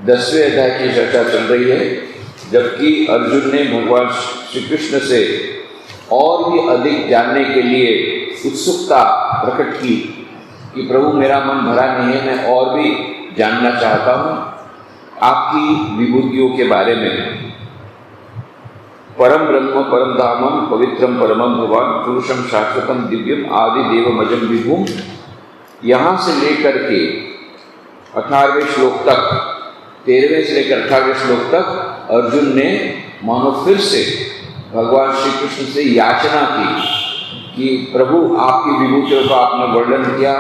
10वें अध्याय की चर्चा चल रही है, जबकि अर्जुन ने भगवान श्री कृष्ण से और भी अधिक जानने के लिए उत्सुकता प्रकट की कि प्रभु मेरा मन भरा नहीं है, मैं और भी जानना चाहता हूँ आपकी विभूतियों के बारे में। परम ब्रह्म परम धामम पवित्रम परमम भगवान पुरुषम शाश्वतम दिव्यम आदि देवमजम विभुम। यहाँ से लेकर के 18वें श्लोक तक, 13वें से लेकर 18वें श्लोक तक अर्जुन ने मानो फिर से भगवान श्री कृष्ण से याचना की कि प्रभु आपकी विभूतियों का आपने वर्णन किया,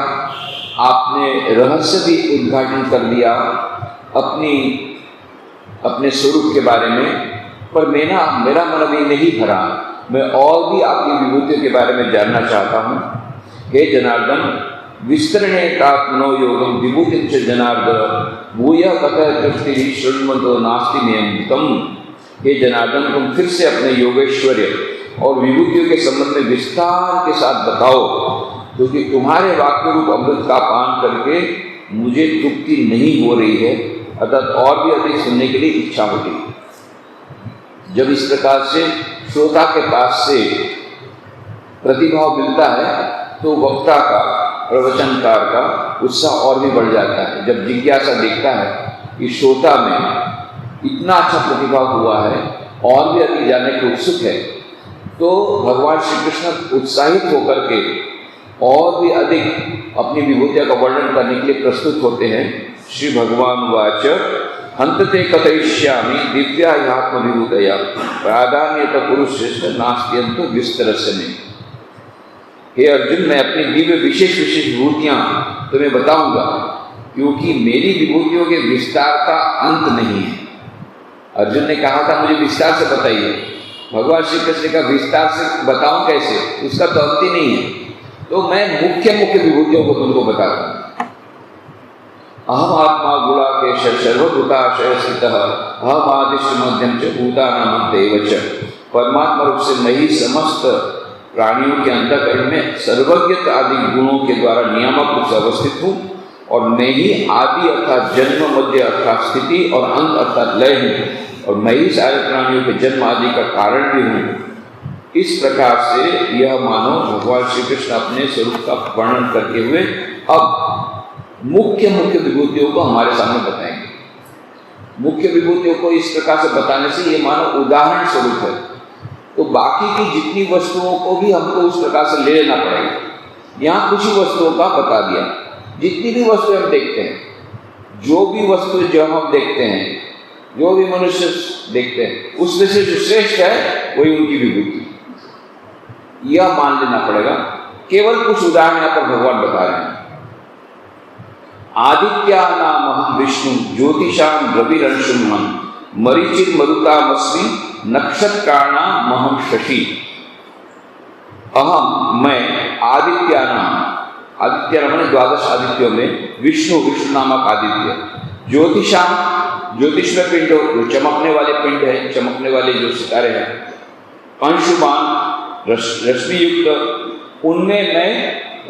आपने रहस्य भी उद्घाटन कर दिया अपने स्वरूप के बारे में, पर मेरा मन अभी नहीं भरा, मैं और भी आपकी विभूतियों के बारे में जानना चाहता हूँ। हे जनार्दन विस्तरणे तात्मनो योगम विभूति च जनार्दन भूय कतः दृष्टि शृण्वन्तो नास्ति नियमितम। हे जनार्दन तुम फिर से अपने योगेश्वर्य और विभूतियों के संबंध में विस्तार के साथ बताओ, क्योंकि तुम्हारे वाक्य रूप अमृत का पान करके मुझे तृप्ति नहीं हो रही है, अर्थात और भी अधिक सुनने के लिए इच्छा होती है। जब इस प्रकार से श्रोता के पास से प्रतिभाव मिलता है तो वक्ता का, प्रवचनकार का उत्साह और भी बढ़ जाता है। जब जिज्ञासा देखता है कि श्रोता में इतना अच्छा प्रतिभाव हुआ है और भी अधिक जानने के उत्सुक है, तो भगवान श्री कृष्ण उत्साहित होकर के और भी अधिक अपनी विभूतियों का वर्णन करने के लिए प्रस्तुत होते हैं। श्री भगवान वाच हंतते कथयिष्यामि दिव्या ह्यात्म विभूतया प्राधान्यत पुरुषश्रेष्ठ नास्त्यंत विस्तरस्य में। हे अर्जुन, मैं अपनी दिव्य विशेष विभूतियाँ तुम्हें बताऊंगा, क्योंकि मेरी विभूतियों के विस्तार का अंत नहीं है। अर्जुन ने कहा था मुझे विस्तार से बताइए, भगवान श्री कृष्ण का विस्तार से बताऊं कैसे, उसका तो अंत ही नहीं है। तो मैं मुख्य विभूतियों को तुमको बताता हूँ। अहम आत्मा गुणाकेश सर्वभूताशय स्थितः अहम आदिश्य मध्यम च भूतानामंतएव च। परमात्मा रूप से मैं ही समस्त प्राणियों के अंतःकरण में सर्वज्ञता आदि गुणों के द्वारा नियामक रूप से अवस्थित हूँ, और मैं ही आदि अर्थात जन्म, मध्य अर्थात स्थिति और अंत अर्थात लय हूँ, और मैं ही सारे प्राणियों के जन्म आदि का कारण भी हूँ। इस प्रकार से यह मानो भगवान श्री कृष्ण अपने स्वरूप का वर्णन करते हुए अब मुख्य विभूतियों को हमारे सामने बताएंगे। मुख्य विभूतियों को इस प्रकार से बताने से ये मानो उदाहरण स्वरूप है, तो बाकी की जितनी वस्तुओं को भी हमको उस प्रकार से ले लेना पड़ेगा। यहाँ कुछ ही वस्तुओं का बता दिया। जितनी भी वस्तुएं हम देखते हैं, जो भी वस्तु जो हम देखते हैं, जो भी मनुष्य देखते हैं, उसमें से जो श्रेष्ठ है वही उनकी विभूति, यह मान लेना पड़ेगा। केवल कुछ उदाहरण यहाँ पर भगवान बता रहे हैं। आदित्या नाम विष्णु ज्योतिषाम रविरंशुमन मरीचिर मरुतामस्मि नक्षत्राणाम महम शशि। अहम मैं आदित्या नाम मैंने 12 आदित्यों में विष्णु नामक आदित्य, ज्योतिषाम ज्योतिष में पिंड जो चमकने वाले पिंड है, चमकने वाले जो सितारे हैं, अंशुमान रश्मि युक्त, उनमें मैं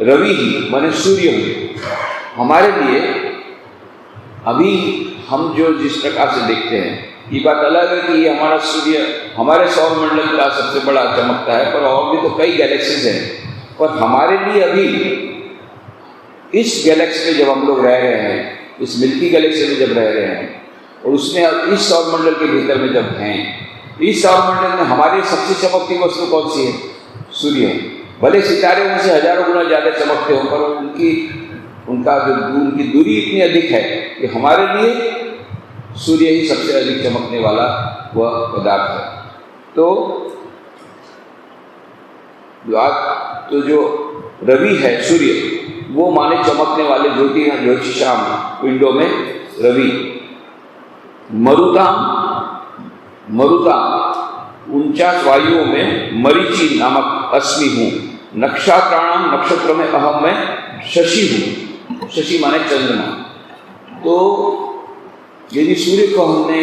रवि ही माने सूर्य हूँ। हमारे लिए अभी हम जो जिस प्रकार से देखते हैं, ये बात अलग है कि ये हमारा सूर्य हमारे सौर मंडल का सबसे बड़ा चमकता है, पर और भी तो कई गैलेक्सीज हैं। पर हमारे लिए अभी इस गैलेक्सी में जब हम लोग रह रहे हैं, इस मिल्की गैलेक्सी में जब रह रहे हैं, और उसमें इस सौर मंडल के भीतर में जब हैं, इस सौर मंडल में हमारी सबसे चमकती वस्तु कौन सी है? सूर्य है। भले सितारे उनसे हजारों गुना ज़्यादा चमकते हो, पर उनकी दूरी इतनी अधिक है कि हमारे लिए सूर्य ही सबसे अधिक चमकने वाला वह पदार्थ है। तो जो रवि है, सूर्य, वो माने चमकने वाले ज्योतिषाम पिंडों में रवि। मरुता 49 वायुओं में मरीचि नामक अस्मि हूँ। नक्षत्राणाम नक्षत्र में अहम मैं शशि हूँ। शशि माने चंद्रमा। तो यदि सूर्य को हमने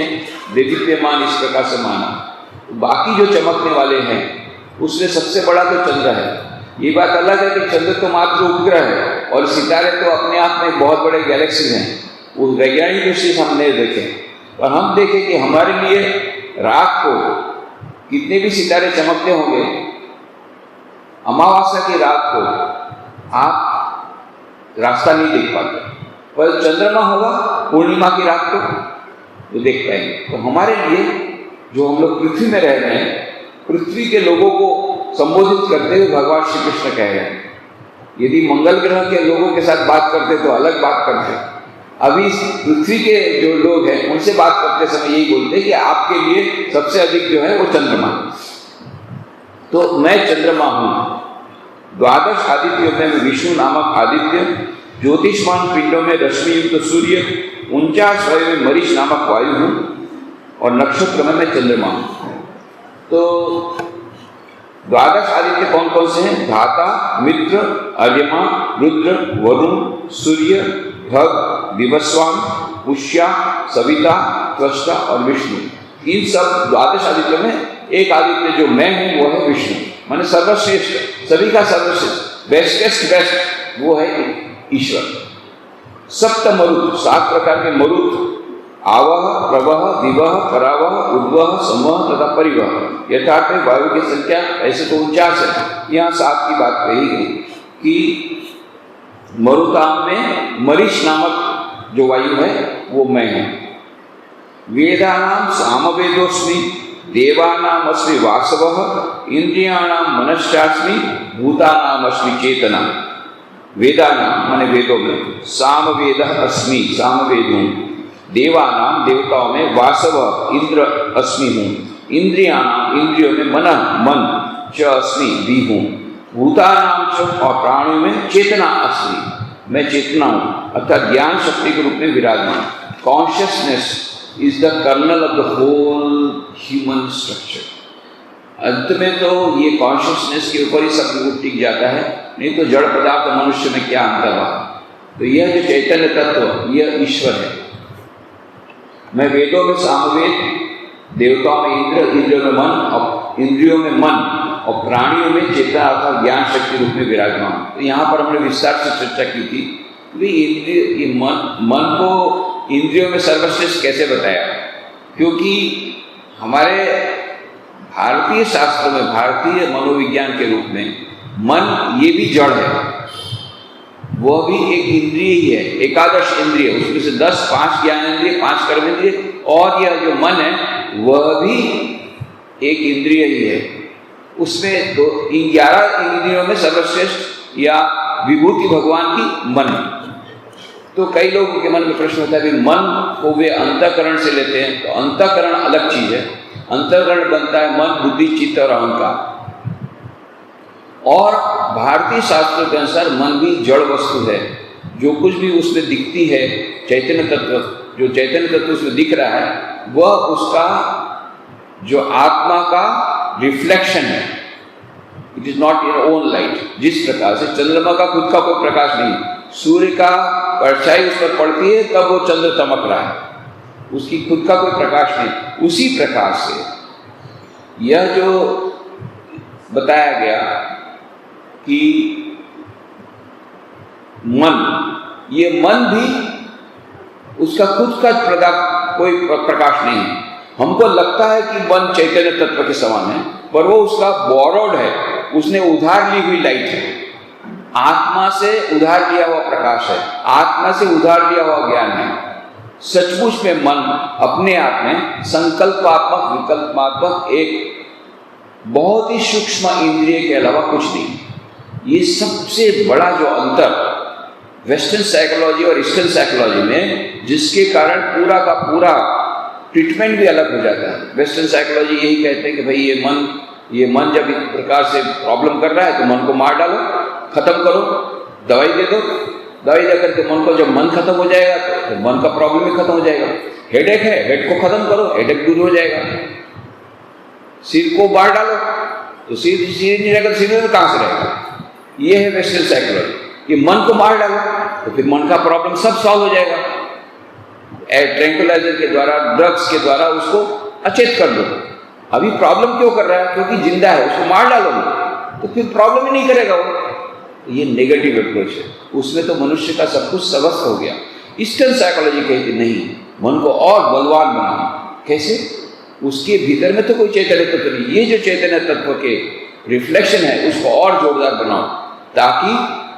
देदीप्यमान इस प्रकार से माना, तो बाकी जो चमकने वाले हैं उसमें सबसे बड़ा तो चंद्र है। ये बात अलग है कि चंद्र तो मात्र उपग्रह है और सितारे तो अपने आप में बहुत बड़े गैलेक्सीज हैं, उस वैज्ञानिक दृष्टि से हम नहीं देखें और हम देखें कि हमारे लिए रात को कितने भी सितारे चमकते होंगे, अमावस्या की रात को आप रास्ता नहीं देख पाते, पर चंद्रमा होगा पूर्णिमा की रात को तो देख पाएंगे। तो हमारे लिए जो हम लोग पृथ्वी में रह रहे हैं, पृथ्वी के लोगों को संबोधित करते हुए भगवान श्री कृष्ण कह रहे हैं। यदि मंगल ग्रह के लोगों के साथ बात करते तो अलग बात करते, अभी पृथ्वी के जो लोग हैं उनसे बात करते समय यही बोलते कि आपके लिए सबसे अधिक जो है वो चंद्रमा। तो मैं चंद्रमा हूँ। द्वादश आदित्यों में विष्णु नामक आदित्य, ज्योतिष्मान पिंडों में रश्मि युक्त सूर्य, 49 वायु में मरीच नामक वायु हूँ और नक्षत्र में मैं चंद्रमा हूँ। तो द्वादश आदित्य कौन कौन से हैं? धाता, मित्र, अर्यमा, रुद्र, वरुण, सूर्य, भग, विवस्वान, पुष्या, सविता, त्वष्टा और विष्णु। इन सब द्वादश आदित्य में एक आदित्य जो मैं हूँ वो है विष्णु, माने सर्वश्रेष्ठ, सभी का सर्वश्रेष्ठ, बेस्टेस्ट बेस्ट वो है ईश्वर। सप्त मरुत, 7 प्रकार के मरुत, आवह, प्रवह, दिवह, परावह, उद्वह, समवह तथा परिवह। यथार्थ में वायु की संख्या ऐसे तो 49 है, यहाँ 7 की बात कही गई कि मरुताम में मरीच नामक जो वायु है वो मैं हूँ। वेदानाम सामवेदोस्मि, देवानाम अस्मि वासवः, इंद्रियाणाम मनश्चास्मि, भूतानाम अस्मि चेतना। वेदानाम माने वेदों में, सामवेद अस्मि सामवेद हूँ, देवानाम देवताओं में, वासव इंद्र अस्मि हूँ, इंद्रियाणाम इंद्रियों में, मन मन च अस्मि भी हूँ, भूतानाम च और प्राणियों में चेतना अस्मि मैं चेतना हूँ, अर्थात ज्ञान शक्ति के रूप में विराजमान। Consciousness is the kernel of the whole human structure. अंत में तो ये कॉन्शियसनेस के ऊपर ही सब कुछ टिक जाता है, नहीं तो जड़ पदार्थ मनुष्य में क्या अंतर रहा। तो यह जो चैतन्य तत्व यह ईश्वर है। मैं वेदों में सामवेद, देवताओं में इंद्र, इंद्रियों में मन और इंद्रियों में मन और प्राणियों में चेतना अर्थात ज्ञान शक्ति रूप में विराजमान। तो यहाँ पर हमने विस्तार से चर्चा की थी कि इंद्रिय मन को इंद्रियों में सर्वश्रेष्ठ कैसे बताया, क्योंकि हमारे भारतीय शास्त्रों में, भारतीय मनोविज्ञान के रूप में मन ये भी जड़ है, वह भी एक इंद्रिय ही है, एकादश इंद्रिय, उसमें से 10 5 ज्ञान इंद्रिय, 5 कर्म इंद्रिय और यह जो मन है वह भी एक इंद्रिय ही है। उसमें 11 इंद्रियों में सर्वश्रेष्ठ या विभूति भगवान की मन। तो कई लोगों के मन में प्रश्न होता है कि मन को वे अंतःकरण से लेते हैं, तो अंतःकरण अलग चीज है। अंतःकरण बनता है मन, बुद्धि, चित्त और अहंकार। और भारतीय शास्त्रों के अनुसार मन भी जड़ वस्तु है, जो कुछ भी उसमें दिखती है, चैतन्य तत्व, जो चैतन्य तत्व उसमें दिख रहा है वह उसका जो आत्मा का रिफ्लेक्शन है। It is not in own light. जिस प्रकार से चंद्रमा का खुद का कोई प्रकाश नहीं, सूर्य का परछाई उस पर पड़ती है तब वो चंद्र चमक रहा है, उसकी खुद का कोई प्रकाश नहीं। उसी प्रकार से यह जो बताया गया कि मन, ये मन भी उसका खुद का कोई प्रकाश नहीं है। हमको लगता है कि मन चैतन्य तत्व के समान है, पर वो उसका बोरोड है, उसने उधार ली हुई लाइट है, आत्मा से उधार लिया हुआ प्रकाश है, आत्मा से उधार लिया हुआ ज्ञान है। सचमुच में मन अपने आप में संकल्पात्मक, विकल्पात्मक एक बहुत ही सूक्ष्म इंद्रिय के अलावा कुछ नहीं। ये सबसे बड़ा जो अंतर वेस्टर्न साइकोलॉजी और ईस्टर्न साइकोलॉजी में, जिसके कारण पूरा का पूरा ट्रीटमेंट भी अलग हो जाता है। वेस्टर्न साइकोलॉजी यही कहते हैं कि भाई ये मन जब इस प्रकार से प्रॉब्लम कर रहा है तो मन को मार डालो, खत्म करो, दवाई दे दो, दवाई दे करके मन को, जब मन खत्म हो जाएगा तो मन का प्रॉब्लम ही खत्म हो जाएगा। हेडेक है, हेड को खत्म करो, हेडेक दूर हो जाएगा। सिर को मार डालो तो सिर नहीं रहेगा, सिर में कहाँ से रहेगा। ये है वेस्टर्न साइकोलॉजी कि मन को मार डालो तो फिर मन का प्रॉब्लम सब सॉल्व हो जाएगा। ट्रैंकुलाइजर के द्वारा, ड्रग्स के द्वारा उसको अचेत कर दो। अभी प्रॉब्लम क्यों कर रहा है? क्योंकि जिंदा है, उसको मार डालो तो फिर प्रॉब्लम ही नहीं करेगा वो। ये नेगेटिव अप्रोच है, उसमें तो मनुष्य का सब कुछ स्वस्थ हो गया। ईस्टर्न साइकोलॉजी कहती नहीं, मन को और बलवान बनाओ। कैसे? उसके भीतर में तो कोई चैतन्य तत्व नहीं, ये जो चैतन्य तत्व के रिफ्लेक्शन है उसको और जोरदार बनाओ ताकि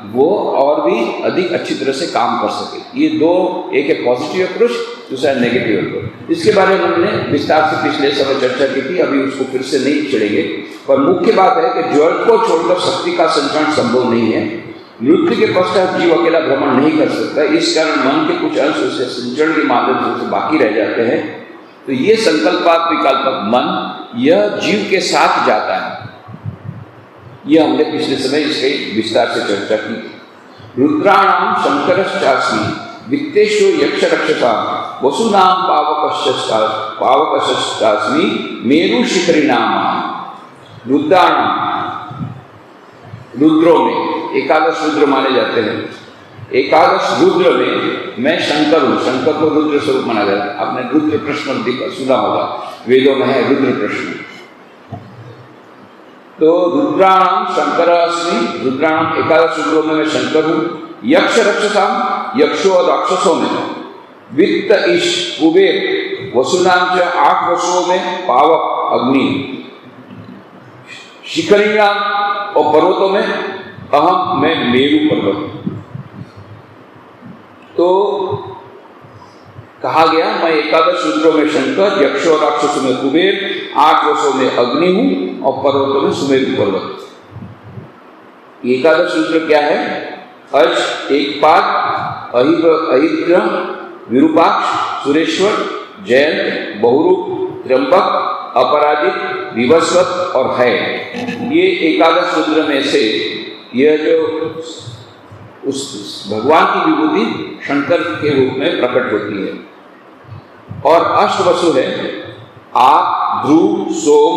वो और भी अधिक अच्छी तरह से काम कर सके। ये दो, एक है पॉजिटिव अप्रोच, दूसरा नेगेटिव अप्रोच। इसके बारे में हमने विस्तार से पिछले समय चर्चा की थी, अभी उसको फिर से नहीं चढ़ेंगे। पर मुख्य बात है कि जड़ को छोड़कर शक्ति का संचरण संभव नहीं है। मृत्यु के पश्चात जीव अकेला भ्रमण नहीं कर सकता, इस कारण मन के कुछ अंश उसे संचरण के माध्यम से बाकी रह जाते हैं। तो ये संकल्पात विकल्पक मन यह जीव के साथ जाता है। यह हमने पिछले समय इसके विस्तार से चर्चा की। रुद्राणाम शंकरश्चास्मि वित्तेषु यक्ष रक्षसा वसुनाम पावकश्चास्मि मेरु शिखरिणाम। रुद्राणाम, रुद्रों में एकादश रुद्र माने जाते हैं। एकादश रुद्र में मैं शंकर हूँ। शंकर को रुद्र स्वरूप माना जाता है। आपने रुद्र प्रश्न सुना होगा, वेदों में है रुद्र प्रश्न। तो रुद्राणाम शंकर अस्मि, रुद्राणाम एकादश रुद्रों में मैं शंकर हूँ। यक्ष रक्षसाम, यक्षों और राक्षसों में वित्त ईश कुबेर, वसुनाम च 8 वसुओं में पावक अग्नि, शिखरिणाम और पर्वतों में अहम मैं मेरु पर्वत। तो कहा गया मैं एकादश रुद्रों में शंकर, यक्षों और राक्षसों में कुबेर, 8 वसुओं में अग्नि हूं और पर्वतों में सुमेरु पर्वत। एकादश रुद्र क्या है? अज, एकपाद, अहिद्र, विरूपाक्ष, सुरेश्वर, जयंत, बहुरूप, त्र्यंबक, अपराजित, विवस्वत और है। ये एकादश रुद्र में से यह जो उस भगवान की विभूति शंकर के रूप में प्रकट होती है। और अष्टवसु है आप, ध्रुव, सोम,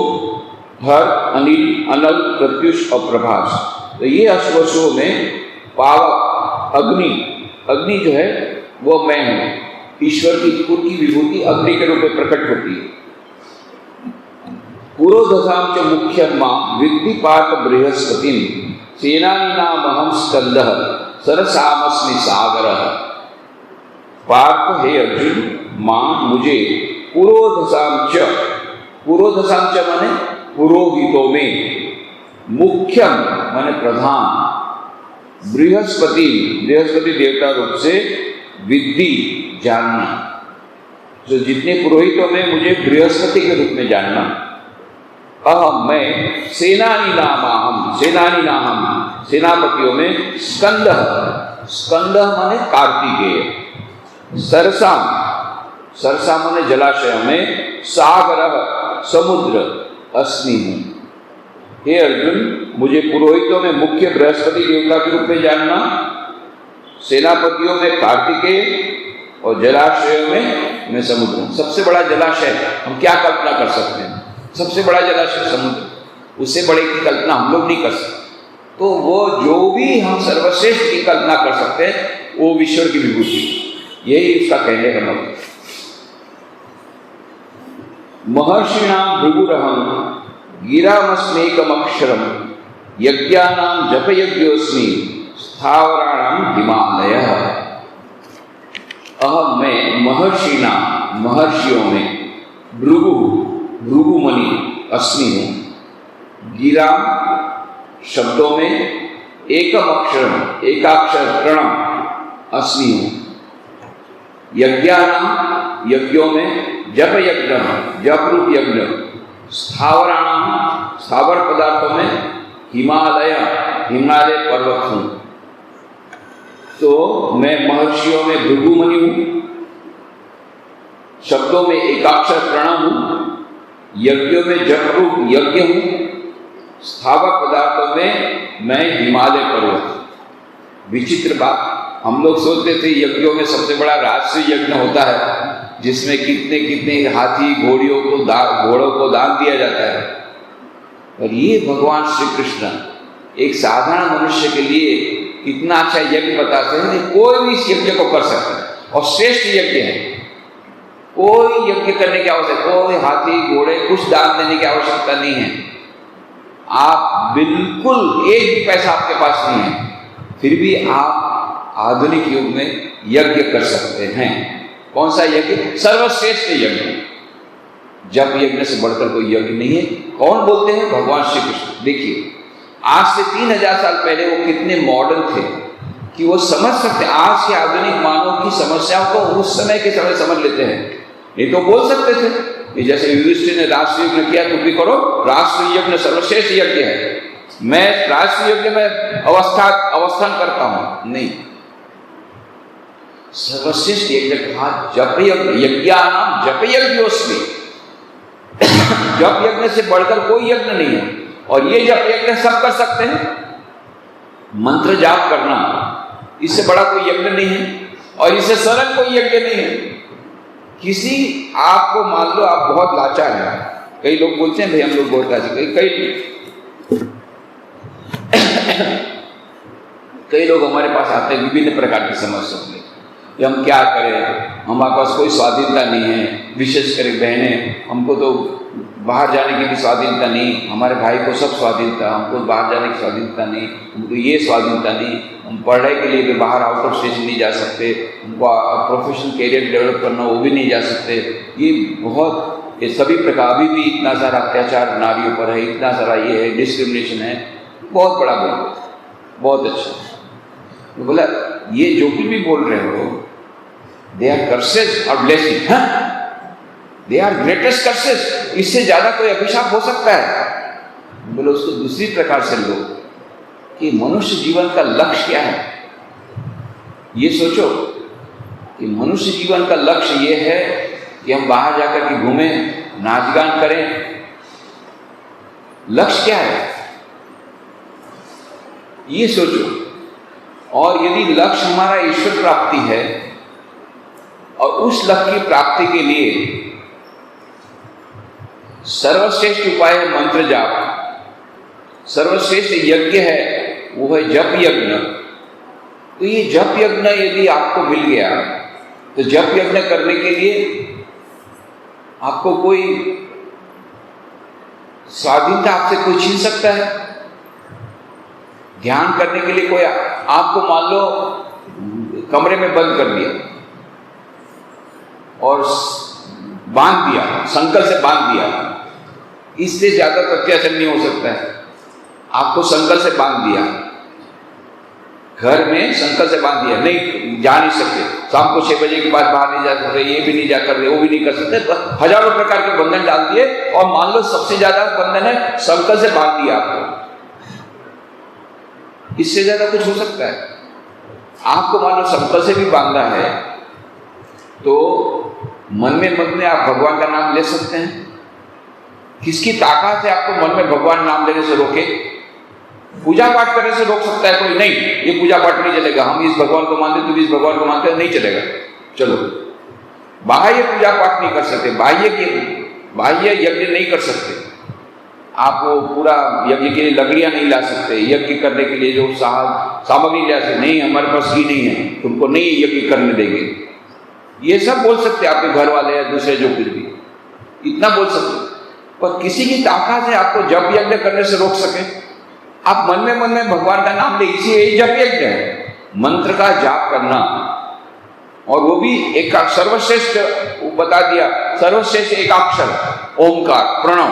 हर, अनिल, अनल, प्रत्युष और प्रभास। तो ये अष्टवसुओं में पावक अग्नि, अग्नि जो है वो मैं हूँ। ईश्वर की पूरी विभूति अग्नि के रूप में प्रकट होती है। पुरोधसाम च मुख्यम मां विद्धि पार्थ बृहस्पतिम सेनानीनामहं स्कंदः सरसामस्मि सागरः। पार्थ हे अर्जुन, मां मुझे पुरोधसाम च माने पुरोहितों में, मुख्यम माने प्रधान, बृहस्पति देवता रूप से, विद्धि जानना। तो जितने पुरोहितों में मुझे बृहस्पति के रूप में जानना। अहम मैं सेनानी नाम सेनापतियों में स्कंद माने कार्तिकेय, सरसा माने जलाशय में, सागर समुद्र अस्मि हूँ। हे अर्जुन, मुझे पुरोहितों में मुख्य बृहस्पति देवता के रूप में जानना, सेनापतियों में कार्तिकेय और जलाशयों में मैं समुद्र। सबसे बड़ा जलाशय हम क्या कल्पना कर सकते हैं? सबसे बड़ा जलाशय समुद्र, उससे बड़े की कल्पना हम लोग नहीं कर सकते। तो वो जो भी हम सर्वश्रेष्ठ की कल्पना कर सकते हैं वो ईश्वर की विभूति, यही उसका कहने का मतलब। महर्षिणाम भृगुरहं गिरामस्मेकमक्षरम यज्ञानां जपयज्ञोस्मि स्थावराणां हिमालयः। अहम मैं महर्षियों में भृगुमणि अस्मि हूँ। गिरा शब्दों में, एकाक्षर प्रणव अस्मि हूँ। यज्ञानां यज्ञों में, जप रूप यज्ञ, स्थावर पदार्थों में हिमालय पर्वत हूँ। तो मैं महर्षियों में भृगुमणि हूँ, शब्दों में एकाक्षर प्रणव हूँ, यज्ञों में जप रूप यज्ञ हूँ, स्थावर पदार्थों में मैं हिमालय पर्वत। विचित्र बात, हम लोग सोचते थे यज्ञों में सबसे बड़ा राजस्व यज्ञ होता है जिसमें कितने हाथी घोड़ों को दान दिया जाता है। और ये भगवान श्री कृष्ण एक साधारण मनुष्य के लिए कितना अच्छा यज्ञ बताते हैं। कोई भी इस यज्ञ को कर सकता है और श्रेष्ठ यज्ञ है। कोई यज्ञ करने की आवश्यकता, कोई हाथी घोड़े कुछ दान देने की आवश्यकता नहीं है। आप बिल्कुल एक भी पैसा आपके पास नहीं है, फिर भी आप आधुनिक युग में यज्ञ कर सकते हैं। कौन सा यज्ञ? सर्वश्रेष्ठ यज्ञ। जप यज्ञ से बढ़कर कोई यज्ञ नहीं है। कौन बोलते हैं? भगवान श्री कृष्ण। देखिए, आज से 3000 साल पहले वो कितने मॉडर्न थे कि वो समझ सकते। आज के आधुनिक मानव की समस्याओं को उस समय के समय समझ लेते हैं। नहीं तो बोल सकते थे कि जैसे युधिष्ठिर ने राष्ट्र यज्ञ किया, तुम भी करो। राष्ट्र यज्ञ सर्वश्रेष्ठ यज्ञ है, मैं राष्ट्र यज्ञ में अवस्थान करता हूं। नहीं, सर्वश्रेष्ठ यज्ञ कहा जप यज्ञ, यज्ञानाम जप यज्ञोस्मि। जप यज्ञ से बढ़कर कोई यज्ञ नहीं है। और ये जप यज्ञ सब कर सकते हैं। मंत्र जाप करना, इससे बड़ा कोई यज्ञ नहीं है और इससे सरल कोई यज्ञ नहीं है। किसी आपको मान लो आप बहुत लाचार हैं, कई लोग बोलते हैं भाई हम लोग बहुत लाचार, कई लोग हमारे पास आते हैं विभिन्न प्रकार की समस्या में कि हम क्या करें, हमारे पास कोई स्वाधीनता नहीं है। विशेष कर बहनें, हमको तो बाहर जाने की भी स्वाधीनता नहीं, हमारे भाई को सब स्वाधीनता, हमको बाहर जाने की स्वाधीनता नहीं, हमको ये स्वाधीनता नहीं, हम पढ़ाई के लिए भी बाहर आउट ऑफ स्टेशन नहीं जा सकते, हमको प्रोफेशनल कैरियर डेवलप करना वो भी नहीं जा सकते। ये बहुत, ये सभी प्रकार भी इतना सारा अत्याचार नारियों पर है, इतना सारा ये है, डिस्क्रिमिनेशन है, बहुत बड़ा बोल, बहुत अच्छा। तो बोला ये जो भी बोल रहे हो, दे आर कर्सेस और blessing, they are greatest curses, इससे ज्यादा कोई अभिशाप हो सकता है? बोलो उसको दूसरी प्रकार से लो कि मनुष्य जीवन का लक्ष्य क्या है। ये सोचो कि मनुष्य जीवन का लक्ष्य ये है कि हम बाहर जाकर के घूमें, नाच गान करें। लक्ष्य क्या है ये सोचो। और यदि लक्ष्य हमारा ईश्वर प्राप्ति है और उस लक्ष्य की प्राप्ति के लिए सर्वश्रेष्ठ उपाय है मंत्र जाप, सर्वश्रेष्ठ यज्ञ है वो है जप यज्ञ। तो ये जप यज्ञ यदि आपको मिल गया तो जप यज्ञ करने के लिए आपको कोई स्वाधीनता आपसे कोई छीन सकता है? ध्यान करने के लिए कोई आपको मान लो कमरे में बंद कर दिया और बांध दिया, संकल्प से बांध दिया, इससे ज्यादा प्रत्याचरण नहीं हो सकता है। आपको संकल्प से बांध दिया, घर में संकल्प से बांध दिया, नहीं जा नहीं सकते, शाम को 6 बजे के बाद बाहर नहीं जा सकते, ये भी नहीं जा कर रहे, वो भी नहीं कर सकते, हजारों प्रकार के बंधन डाल दिए। और मान लो सबसे ज्यादा बंधन है संकल्प से बांध दिया आपको, इससे ज्यादा कुछ हो सकता है? आपको मान लो संकल्प से भी बांधा है तो मन में आप भगवान का नाम ले सकते हैं। किसकी ताकत है आपको मन में भगवान नाम लेने से रोके? पूजा पाठ करने से रोक सकता है कोई? नहीं, ये पूजा पाठ नहीं चलेगा, हम इस भगवान को मानते, तुम इस भगवान को मानते, नहीं चलेगा। चलो, बाह्य पूजा पाठ नहीं कर सकते, बाह्य यज्ञ नहीं कर सकते, आप वो पूरा यज्ञ के लिए लकड़ियां नहीं ला सकते, यज्ञ करने के लिए जो सामग्री ला सकते नहीं, हमारे पास ही नहीं है, तुमको नहीं यज्ञ करने देंगे, ये सब बोल सकते आपके घर वाले या दूसरे जो कुछ भी, इतना बोल सकते। पर किसी की ताकत है आपको जप यज्ञ करने से रोक सके? आप मन में भगवान का नाम ले, इसी यही जप यज्ञ है, मंत्र का जाप करना। और वो भी एक सर्वश्रेष्ठ बता दिया, सर्वश्रेष्ठ एकाक्षर ओमकार, प्रणव,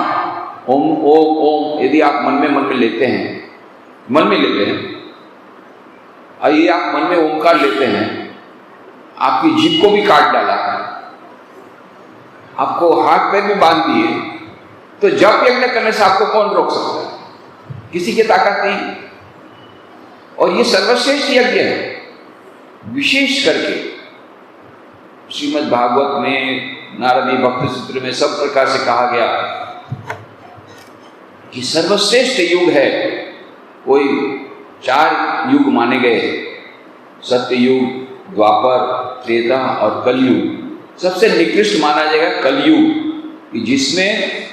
ओम ओम ओम। यदि आप मन में लेते हैं, मन में लेते हैं, और ये आप मन में ओमकार लेते हैं, आपकी जीभ को भी काट डाला, आपको हाथ पैर में बांध दिए, तो जप यज्ञ करने से आपको कौन रोक सकता है? किसी की ताकत नहीं। और ये सर्वश्रेष्ठ यज्ञ है। विशेष करके श्रीमद् भागवत में, नारदी भक्ति सूत्र में सब प्रकार से कहा गया कि सर्वश्रेष्ठ युग है। कोई 4 युग माने गए, सत्य युग, द्वापर, त्रेता और कलयुग। सबसे निकृष्ट माना जाएगा कलयुग, जिसमें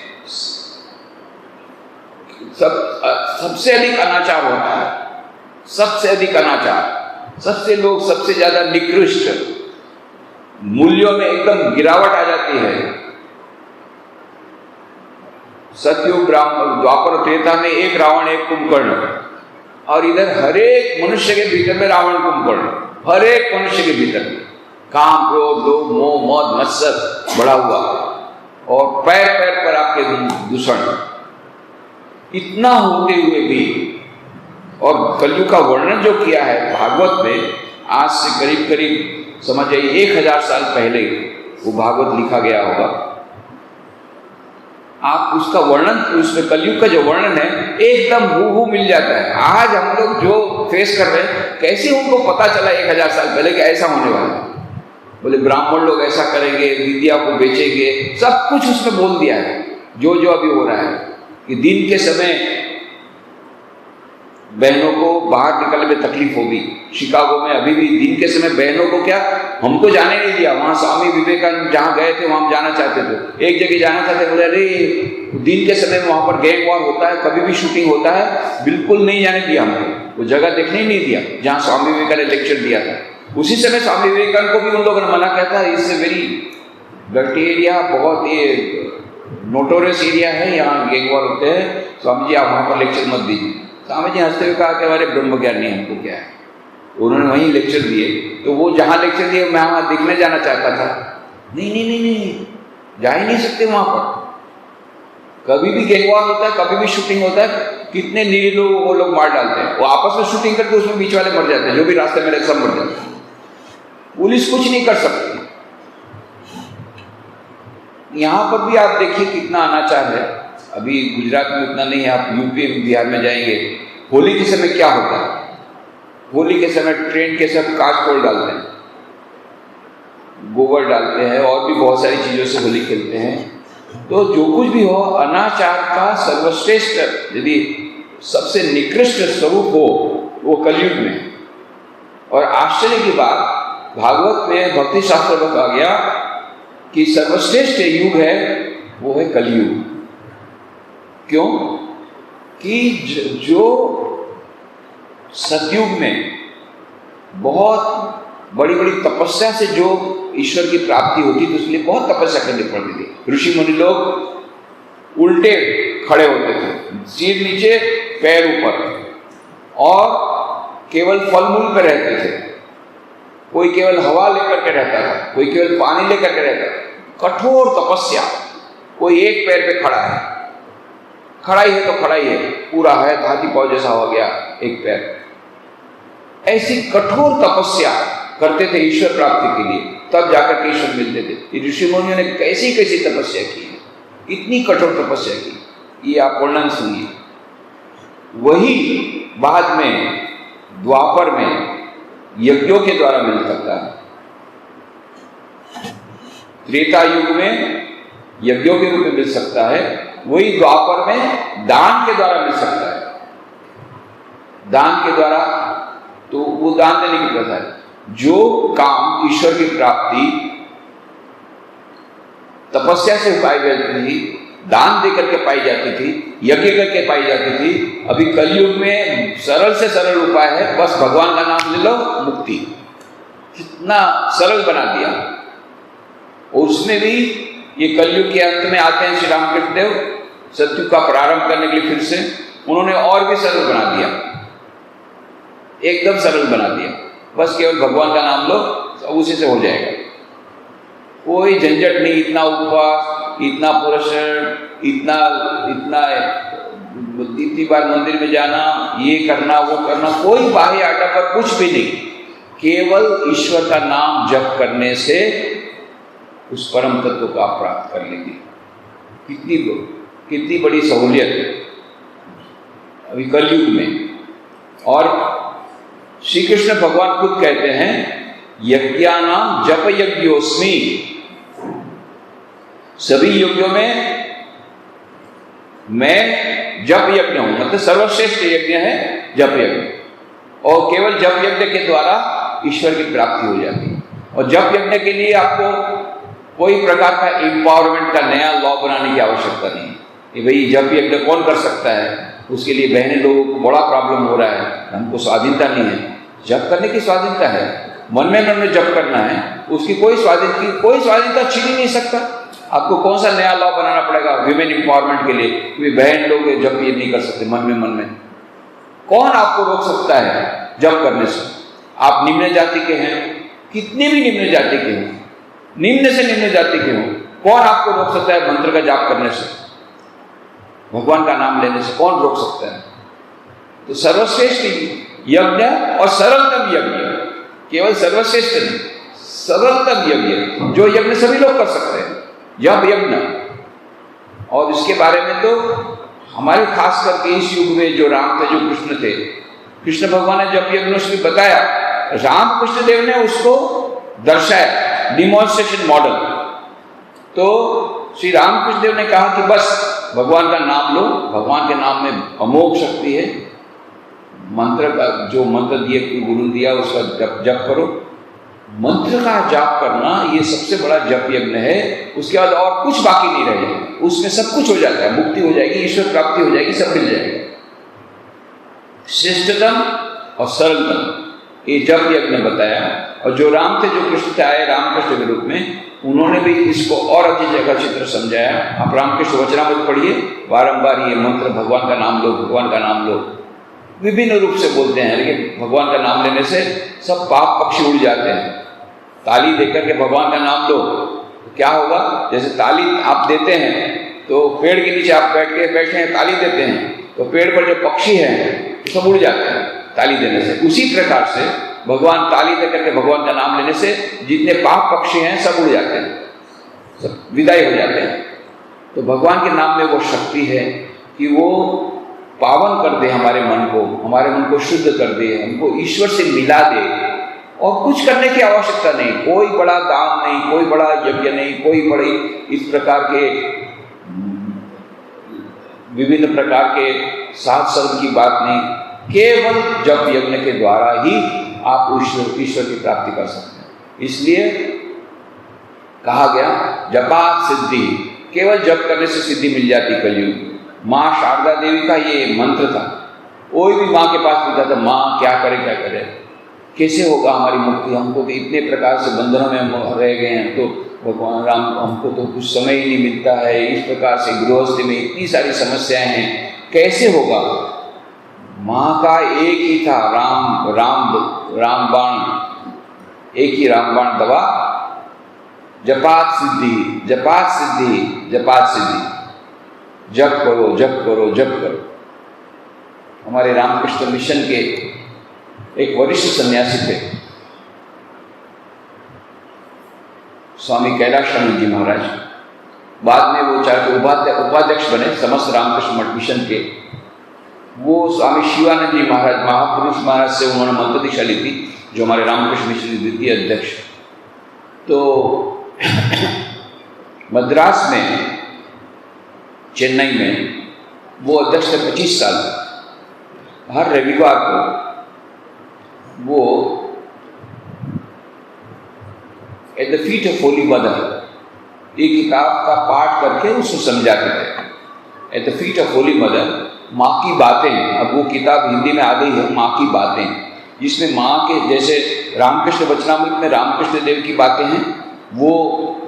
सबसे अधिक अनाचार होता है, सबसे अधिक अनाचार, सबसे ज्यादा निकृष्ट, मूल्यों में एकदम गिरावट आ जाती है। सतयुग, द्वापर, त्रेता में एक रावण, एक कुंभकर्ण, और इधर हर एक मनुष्य के भीतर में रावण, कुंभकर्ण। हर एक मनुष्य के भीतर काम, क्रोध, लोभ, मोह, मद, मत्सर बढ़ा हुआ, और पैर पैर पर आपके दूषण, इतना होते हुए भी, और कलयुग का वर्णन जो किया है भागवत में, आज से करीब करीब समझ जाइए 1000 साल पहले वो भागवत लिखा गया होगा। आप उसका वर्णन, उसमें कलयुग का जो वर्णन है एकदम हूबहू मिल जाता है। आज हम लोग जो फेस कर रहे हैं, कैसे उनको पता चला 1000 साल पहले कि ऐसा होने वाला है। बोले ब्राह्मण लोग ऐसा करेंगे, विद्या को बेचेंगे, सब कुछ उसमें बोल दिया है जो जो अभी हो रहा है कि दिन के समय बहनों को बाहर निकलने में तकलीफ होगी। शिकागो में अभी भी दिन के समय बहनों को क्या, हमको जाने नहीं दिया। वहां स्वामी विवेकानंद जहां गए थे वहां जाना चाहते थे, एक जगह जाना चाहते, बोले अरे दिन के समय वहां पर गैंग वॉर होता है, कभी भी शूटिंग होता है, बिल्कुल नहीं जाने दिया हमको, वो जगह देखने ही नहीं दिया जहाँ स्वामी विवेकानंद ने लेक्चर दिया था। उसी समय स्वामी विवेकानंद को भी उन लोगों ने मना किया था, इससे वेरी डर्टी एरिया, बहुत ये नोटोरियस एरिया है, यहाँ गैंग वॉर होते हैं, स्वामी जी आप वहाँ पर लेक्चर मत दीजिए। स्वामी जी हंसते हुए कहा कि हमारे ब्रह्म ज्ञान नहीं, हमको क्या है। उन्होंने वहीं लेक्चर दिए, तो वो जहाँ लेक्चर दिए मैं वहाँ देखने जाना चाहता था, नहीं नहीं नहीं नहीं, जा ही नहीं सकते वहाँ पर। कभी भी गैंग वॉर होता है, कभी भी शूटिंग होता है, कितने निरीह लोग वो लोग मार डालते हैं, वो आपस में शूटिंग करके उसमें बीच वाले मर जाते हैं, जो भी रास्ते में सब मर जाते हैं, पुलिस कुछ नहीं कर सकती। यहाँ पर भी आप देखिए कितना अनाचार है। अभी गुजरात में उतना नहीं है, आप यूपी बिहार में जाएंगे, होली के समय क्या होता है, होली के समय ट्रेन के सब कांच तोड़ डालते हैं, गोबर डालते हैं, और भी बहुत सारी चीज़ों से होली खेलते हैं। तो जो कुछ भी हो, अनाचार का सर्वश्रेष्ठ, यदि सबसे निकृष्ट स्वरूप हो, वो कलयुग में। और आश्चर्य की बात, भागवत में भक्ति शास्त्र में कहा गया कि सर्वश्रेष्ठ युग है वो है कलयुग। क्यों? कि जो सतयुग में बहुत बड़ी बड़ी तपस्या से जो ईश्वर की प्राप्ति होती थी, उसके लिए बहुत तपस्या करनी पड़ती थी। ऋषि मुनि लोग उल्टे खड़े होते थे, सिर नीचे पैर ऊपर, और केवल फल मूल पर रहते थे। कोई केवल हवा लेकर के रहता था, कोई केवल पानी लेकर के रहता था। कठोर तपस्या। कोई एक पैर पे खड़ा है, खड़ा ही है तो खड़ा ही है, पूरा है, हाथी पाँव जैसा हो गया एक पैर। ऐसी कठोर तपस्या करते थे ईश्वर प्राप्ति के लिए, तब जाकर के ईश्वर मिलते थे। ऋषि मुनियों ने कैसी कैसी तपस्या की, इतनी कठोर तपस्या की, ये आप वर्णन सुनिए। वही बाद में द्वापर में यज्ञों के द्वारा मिल सकता है, त्रेता युग में यज्ञों के रूप में मिल सकता है, वही द्वापर में दान के द्वारा मिल सकता है। दान के द्वारा, तो वो दान देने की प्रथा है। जो काम ईश्वर की प्राप्ति तपस्या से पाई जाती थी, दान देकर के पाई जाती थी, यज्ञ करके पाई जाती थी, अभी कलयुग में सरल से सरल उपाय है, बस भगवान का नाम ले लो, मुक्ति। कितना सरल बना दिया। और उसमें भी ये कलयुग के अंत में आते हैं श्री रामकृष्ण देव, सत्युग का प्रारंभ करने के लिए फिर से उन्होंने और भी सरल बना दिया, एकदम सरल बना दिया। बस केवल भगवान का नाम लो, उसी से हो जाएगा, कोई झंझट नहीं। इतना उपवास, इतना पुरुषार्थ, इतना इतनी बार मंदिर में जाना, ये करना वो करना, कोई बाह्य आडंबर कुछ भी नहीं। केवल ईश्वर का नाम जप करने से उस परम तत्व को आप प्राप्त कर लेंगे। कितनी बड़ी सहूलियत है अभी कलयुग में। और श्री कृष्ण भगवान खुद कहते हैं, यज्ञानाम जप यज्ञोस्मि, सभी यज्ञों में मैं जप यज्ञ हूं, मतलब सर्वश्रेष्ठ यज्ञ है जप यज्ञ। और केवल जप यज्ञ के द्वारा ईश्वर की प्राप्ति हो जाती है। और जप यज्ञ के लिए आपको कोई प्रकार का एम्पावरमेंट का नया लॉ बनाने की आवश्यकता नहीं कि भाई जप यज्ञ कौन कर सकता है। उसके लिए बहने लोगों को बड़ा प्रॉब्लम हो रहा है, हमको स्वाधीनता नहीं है। जप करने की स्वाधीनता है, मन में जप करना है, उसकी कोई स्वाधीनता छीन ही नहीं सकता। आपको कौन सा नया लॉ बनाना पड़ेगा विमेन एम्पावरमेंट के लिए कि बहन लोग जब ये नहीं कर सकते मन में? कौन आपको रोक सकता है जप करने से? आप निम्न जाति के हैं, कितने भी निम्न जाति के हों, निम्न से निम्न जाति के हों, कौन आपको रोक सकता है मंत्र का जाप करने से, भगवान का नाम लेने से? कौन रोक सकता है? तो सर्वश्रेष्ठ यज्ञ और सरलतम यज्ञ, केवल सर्वश्रेष्ठ नहीं, सरलतम यज्ञ, जो यज्ञ सभी लोग कर सकते हैं, जप यज्ञ। और इसके बारे में तो हमारे खास करके इस युग में जो राम थे, जो कृष्ण थे, कृष्ण भगवान ने जप यज्ञ उसमें बताया, राम कृष्ण देव ने उसको दर्शाया, डिमॉन्स्ट्रेशन मॉडल। तो श्री रामकृष्ण देव ने कहा कि बस भगवान का नाम लो, भगवान के नाम में अमोघ शक्ति है, मंत्र का जो मंत्र दिए गुरु दिया उसका जप करो। मंत्र का जाप करना ये सबसे बड़ा जप यज्ञ है। उसके बाद और कुछ बाकी नहीं रहेगा, उसमें सब कुछ हो जाता है, मुक्ति हो जाएगी, ईश्वर प्राप्ति हो जाएगी, सब मिल जाएगा। श्रेष्ठतम और सरलतम ये जप यज्ञ ने बताया। और जो राम थे, जो कृष्ण थे, आए रामकृष्ण के रूप में, उन्होंने भी इसको और अच्छी जगह चित्र समझाया। आप रामकृष्ण वचनामृत पढ़िए, बारंबार ये मंत्र भगवान का नाम लो, भगवान का नाम लो, विभिन्न रूप से बोलते हैं, लेकिन भगवान का नाम लेने से सब पाप पक्षी उड़ जाते हैं। ताली देकर के भगवान का नाम लो, तो क्या होगा? जैसे ताली आप देते हैं तो पेड़ के नीचे आप बैठे हैं, ताली देते हैं, तो पेड़ पर जो पक्षी हैं तो सब उड़ जाते हैं ताली देने से। उसी प्रकार से भगवान ताली देकर के भगवान का नाम लेने से जितने पाप पक्षी हैं सब उड़ जाते हैं, सब विदाई हो जाते हैं। तो भगवान के नाम में वो शक्ति है कि वो पावन कर दे हमारे मन को शुद्ध कर दे, हमको ईश्वर से मिला दे। और कुछ करने की आवश्यकता नहीं, कोई बड़ा दान नहीं, कोई बड़ा यज्ञ नहीं, कोई बड़ी इस प्रकार के विभिन्न प्रकार के साध संग की बात नहीं, केवल जप यज्ञ के द्वारा ही आप ईश्वर की प्राप्ति कर सकते हैं। इसलिए कहा गया जपात सिद्धि, केवल जप करने से सिद्धि मिल जाती कलयुग। माँ शारदा देवी का ये मंत्र था, कोई भी माँ के पास पूछता था, माँ क्या करे क्या करे, कैसे होगा हमारी मुक्ति, हमको तो इतने प्रकार से बंधनों में हम रह गए हैं, तो भगवान राम हमको तो कुछ समय ही नहीं मिलता है, इस प्रकार से गृहस्थी में इतनी सारी समस्याएं हैं, कैसे होगा? माँ का एक ही था रामबाण, एक ही रामबाण दवा, जपात सिद्धि, जपात सिद्धि, जपात सिद्धि, जप करो जप करो जप करो। हमारे रामकृष्ण मिशन के एक वरिष्ठ सन्यासी थे, स्वामी कैलाशानंद जी महाराज। बाद में वो चाहे उपाध्यक्ष बने समस्त रामकृष्ण मठ मिशन के। वो स्वामी शिवानंद जी महाराज, महापुरुष महाराज से उन्होंने मंत्र दीक्षा ली थी, जो हमारे रामकृष्ण मिशन के द्वितीय अध्यक्ष। तो मद्रास में, चेन्नई में वो अध्यक्ष थे 25 साल। हर रविवार को वो at the feet of Holi mother एक किताब का पाठ करके उसको समझाते थे। At the feet of Holi mother, माँ की बातें। अब वो किताब हिंदी में आ गई है, माँ की बातें, जिसमें माँ के जैसे रामकृष्ण वचनामृत में रामकृष्ण देव की बातें हैं, वो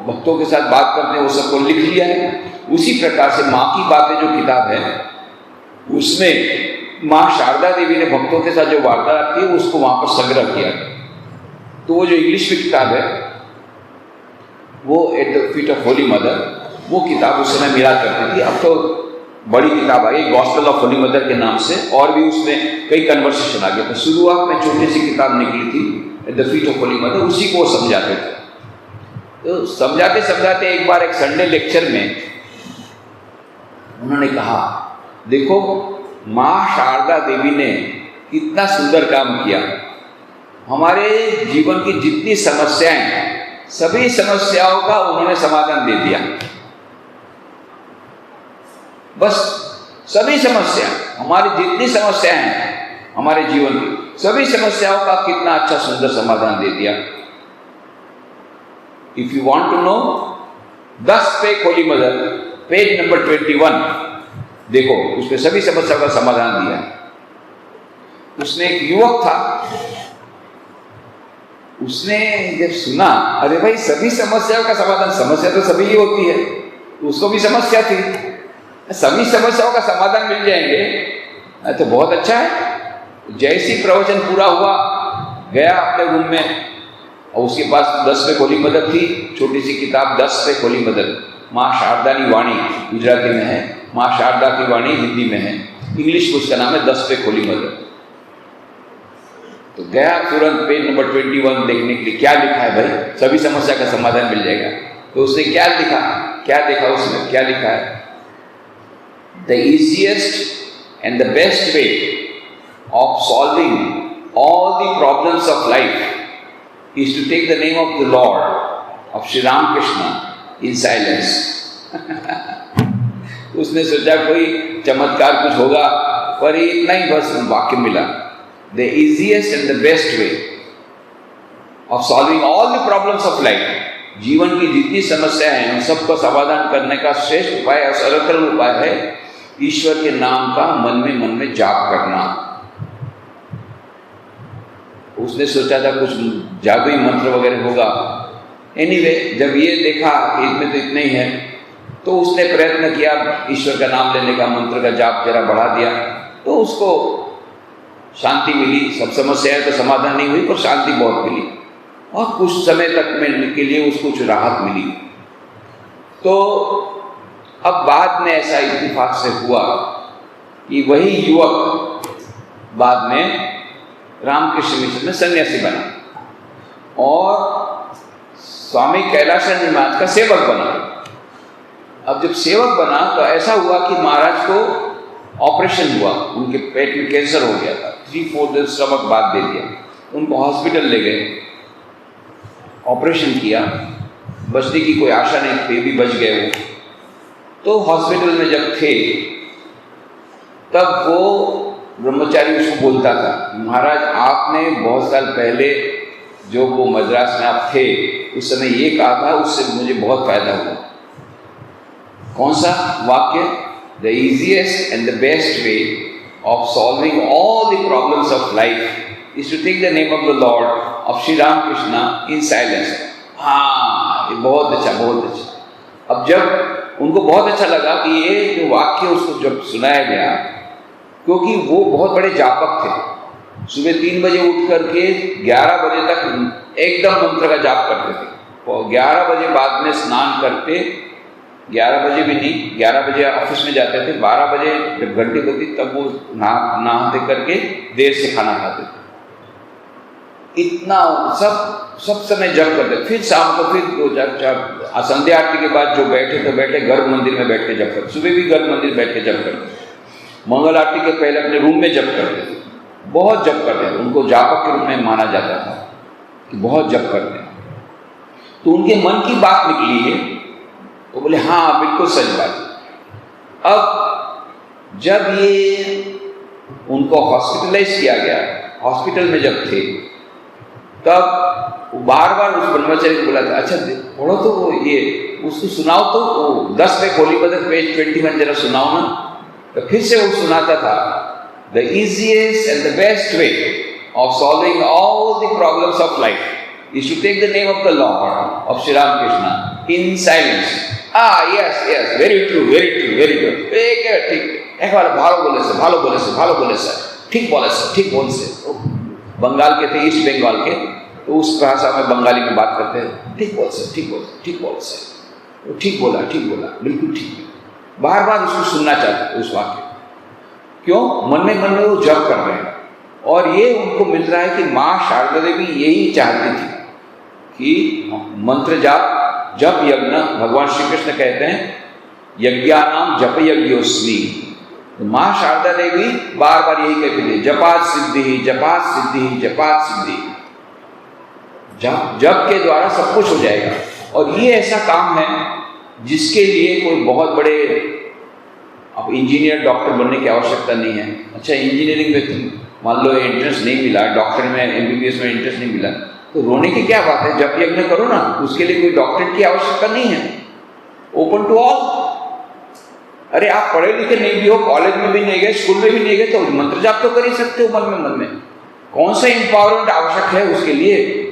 भक्तों के साथ बात करते हैं, वो सबको लिख लिया है। उसी प्रकार से माँ की बातें जो किताब है, उसमें माँ शारदा देवी ने भक्तों के साथ जो वार्तालाप की उसको वहाँ पर संग्रह किया। तो वो जो इंग्लिश में किताब है वो at the feet of Holi mother, वो किताब उस समय मिला करती थी। अब तो बड़ी किताब आई गॉस्पेल ऑफ होली मदर के नाम से, और भी उसमें कई कन्वर्सेशन आ गए। तो शुरुआत में छोटी सी किताब निकली थी at the feet of Holi mother, उसी को समझाते थे। तो समझाते समझाते एक बार एक संडे लेक्चर में उन्होंने कहा, देखो माँ शारदा देवी ने कितना सुंदर काम किया, हमारे जीवन की जितनी समस्याएं, सभी समस्याओं का उन्होंने समाधान दे दिया। बस सभी समस्या, हमारी जितनी समस्याएं हैं हमारे जीवन की, सभी समस्याओं का कितना अच्छा सुंदर समाधान दे दिया। If you want to know, 10 page Holy Mother, page number 21 देखो, उसमें सभी समस्याओं का समाधान दिया। उसने एक युवक था, उसने जब सुना, अरे भाई सभी समस्याओं का समाधान, समस्या तो सभी ही होती है, उसको भी समस्या थी, सभी समस्याओं का समाधान मिल जाएंगे तो बहुत अच्छा है। जैसी प्रवचन पूरा हुआ गया अपने रूम में, और उसके पास 10 पे खोली मदद थी, छोटी सी किताब 10 पे खोली मदद, माँ शारदानी वाणी गुजराती में है, माँ शारदा की वाणी हिंदी में है, इंग्लिश में उसका नाम है 10 पे खोली मदद। तो गया तुरंत पेज नंबर 21 देखने के लिए, क्या लिखा है भाई, सभी समस्या का समाधान मिल जाएगा। तो उसने क्या लिखा, क्या देखा उसमें, क्या लिखा है, the easiest and the best way of solving all the problems of life is to take the name of the lord of Shri Ram Krishna in silence. उसने सोचा कोई चमत्कार कुछ होगा, पर इतना ही बस वाक्य मिला, the easiest and the best way of solving all the problems of life, जीवन की जितनी समस्या है उन सबका समाधान करने का श्रेष्ठ उपाय और सरल उपाय है ईश्वर के नाम का मन में जाप करना। उसने सोचा था कुछ जादुई मंत्र वगैरह होगा। एनीवे, जब ये देखा इसमें तो इतना ही है, तो उसने प्रयत्न किया ईश्वर का नाम लेने का, मंत्र का जाप जरा बढ़ा दिया, तो उसको शांति मिली। सब समस्याएं तो समाधान नहीं हुई, पर शांति बहुत मिली, और कुछ समय तक मिलने के लिए उसको कुछ राहत मिली। तो अब बाद में ऐसा इत्तेफाक से हुआ कि वही युवक बाद में रामकृष्ण मिशन में सन्यासी बना और स्वामी कैलाशानंद महाराज का सेवक बना। अब जब सेवक बना तो ऐसा हुआ कि महाराज को ऑपरेशन हुआ, उनके पेट में कैंसर हो गया था, 3/4 दिन स्टमक बात दे दिया, उनको हॉस्पिटल ले गए, ऑपरेशन किया, बचने की कोई आशा नहीं थी, भी बच गए वो। तो हॉस्पिटल में जब थे तब वो ब्रह्मचारी उसको बोलता था, महाराज आपने बहुत साल पहले जो वो मद्रास में आप थे उस समय ये कहा था, उससे मुझे बहुत फायदा हुआ। कौन सा वाक्य? The easiest and the best way of solving all the problems of life is to take the name of the lord of Shri Ram Krishna in silence. हाँ, ये बहुत अच्छा, बहुत अच्छा। अब जब उनको बहुत अच्छा लगा कि ये जो वाक्य उसको जब सुनाया गया, क्योंकि वो बहुत बड़े जापक थे, सुबह 3 बजे उठ करके 11 बजे तक एकदम मंत्र का जाप करते थे, और 11 बजे बाद में स्नान करते, 11 बजे भी नहीं, 11 बजे ऑफिस में जाते थे, 12 बजे जब घंटी बजती तब वो नहाते करके देर से खाना खाते थे। इतना सब समय जप करते, फिर शाम को फिर संध्या आरती के बाद जो बैठे तो बैठे, गर्भ मंदिर में बैठ के जप करते, सुबह भी गर्भ मंदिर बैठ के जप करते, मंगल आरती के पहले अपने रूम में जप करते थे, बहुत जप करते थे। उनको जापक के रूप में माना जाता था कि बहुत जप करते हैं। तो उनके मन की बात निकली है, तो बोले हाँ बिल्कुल सच बात। अब जब ये उनको हॉस्पिटलाइज किया गया, हॉस्पिटल में जब थे, तब बार बार उस ब्रह्मचारी को बोला था, अच्छा पढ़ो तो वो ये उसको सुनाओ, तो वो 10 पे खोली बदल पेज 21 जरा सुनाओ ना। तो फिर से वो सुनाता था, the easiest and the best way of solving all the problems of life is to take the name of the lord of Shri Ram Krishna in silence. Yes yes, very true, very true, very true, ठीक, एक बार भालो बोले से, भालो बोले से, भालो बोले से, ठीक बोले से, ठीक बोल से। बंगाल के थे, ईस्ट बंगाल के, तो उस भाषा में बंगाली में बात करते हैं, ठीक बोल से, ठीक बोल से, ठीक बोल से, ठीक बोला, बिल्कुल ठीक। बार बार उसको सुनना चाहते उस वाक्य, क्यों? मन में वो जप कर रहे हैं, और ये उनको मिल रहा है कि माँ शारदा देवी यही चाहती थी कि मंत्र जाप, जप यज्ञ, भगवान श्री कृष्ण कहते हैं यज्ञानाम जप यज्ञोस्मि। तो माँ शारदा देवी बार बार यही कहती थी, जपात सिद्धि, जपात सिद्धि, जपात सिद्धि, जप के द्वारा सब कुछ हो जाएगा। और ये ऐसा काम है जिसके लिए कोई बहुत बड़े अब इंजीनियर डॉक्टर बनने की आवश्यकता नहीं है। अच्छा, इंजीनियरिंग में मान लो एंट्रेंस नहीं मिला, डॉक्टर में MBBS में एंट्रेंस नहीं मिला, तो रोने की क्या बात है, जप यज्ञ करो ना, उसके लिए कोई डॉक्टरेट की आवश्यकता नहीं है, ओपन टू ऑल। अरे आप पढ़े लिखे नहीं भी हो, कॉलेज में भी नहीं गए, स्कूल में भी नहीं गए, तो मंत्र जाप तो कर ही सकते हो मन में। कौन सा इंपावरमेंट आवश्यक है उसके लिए?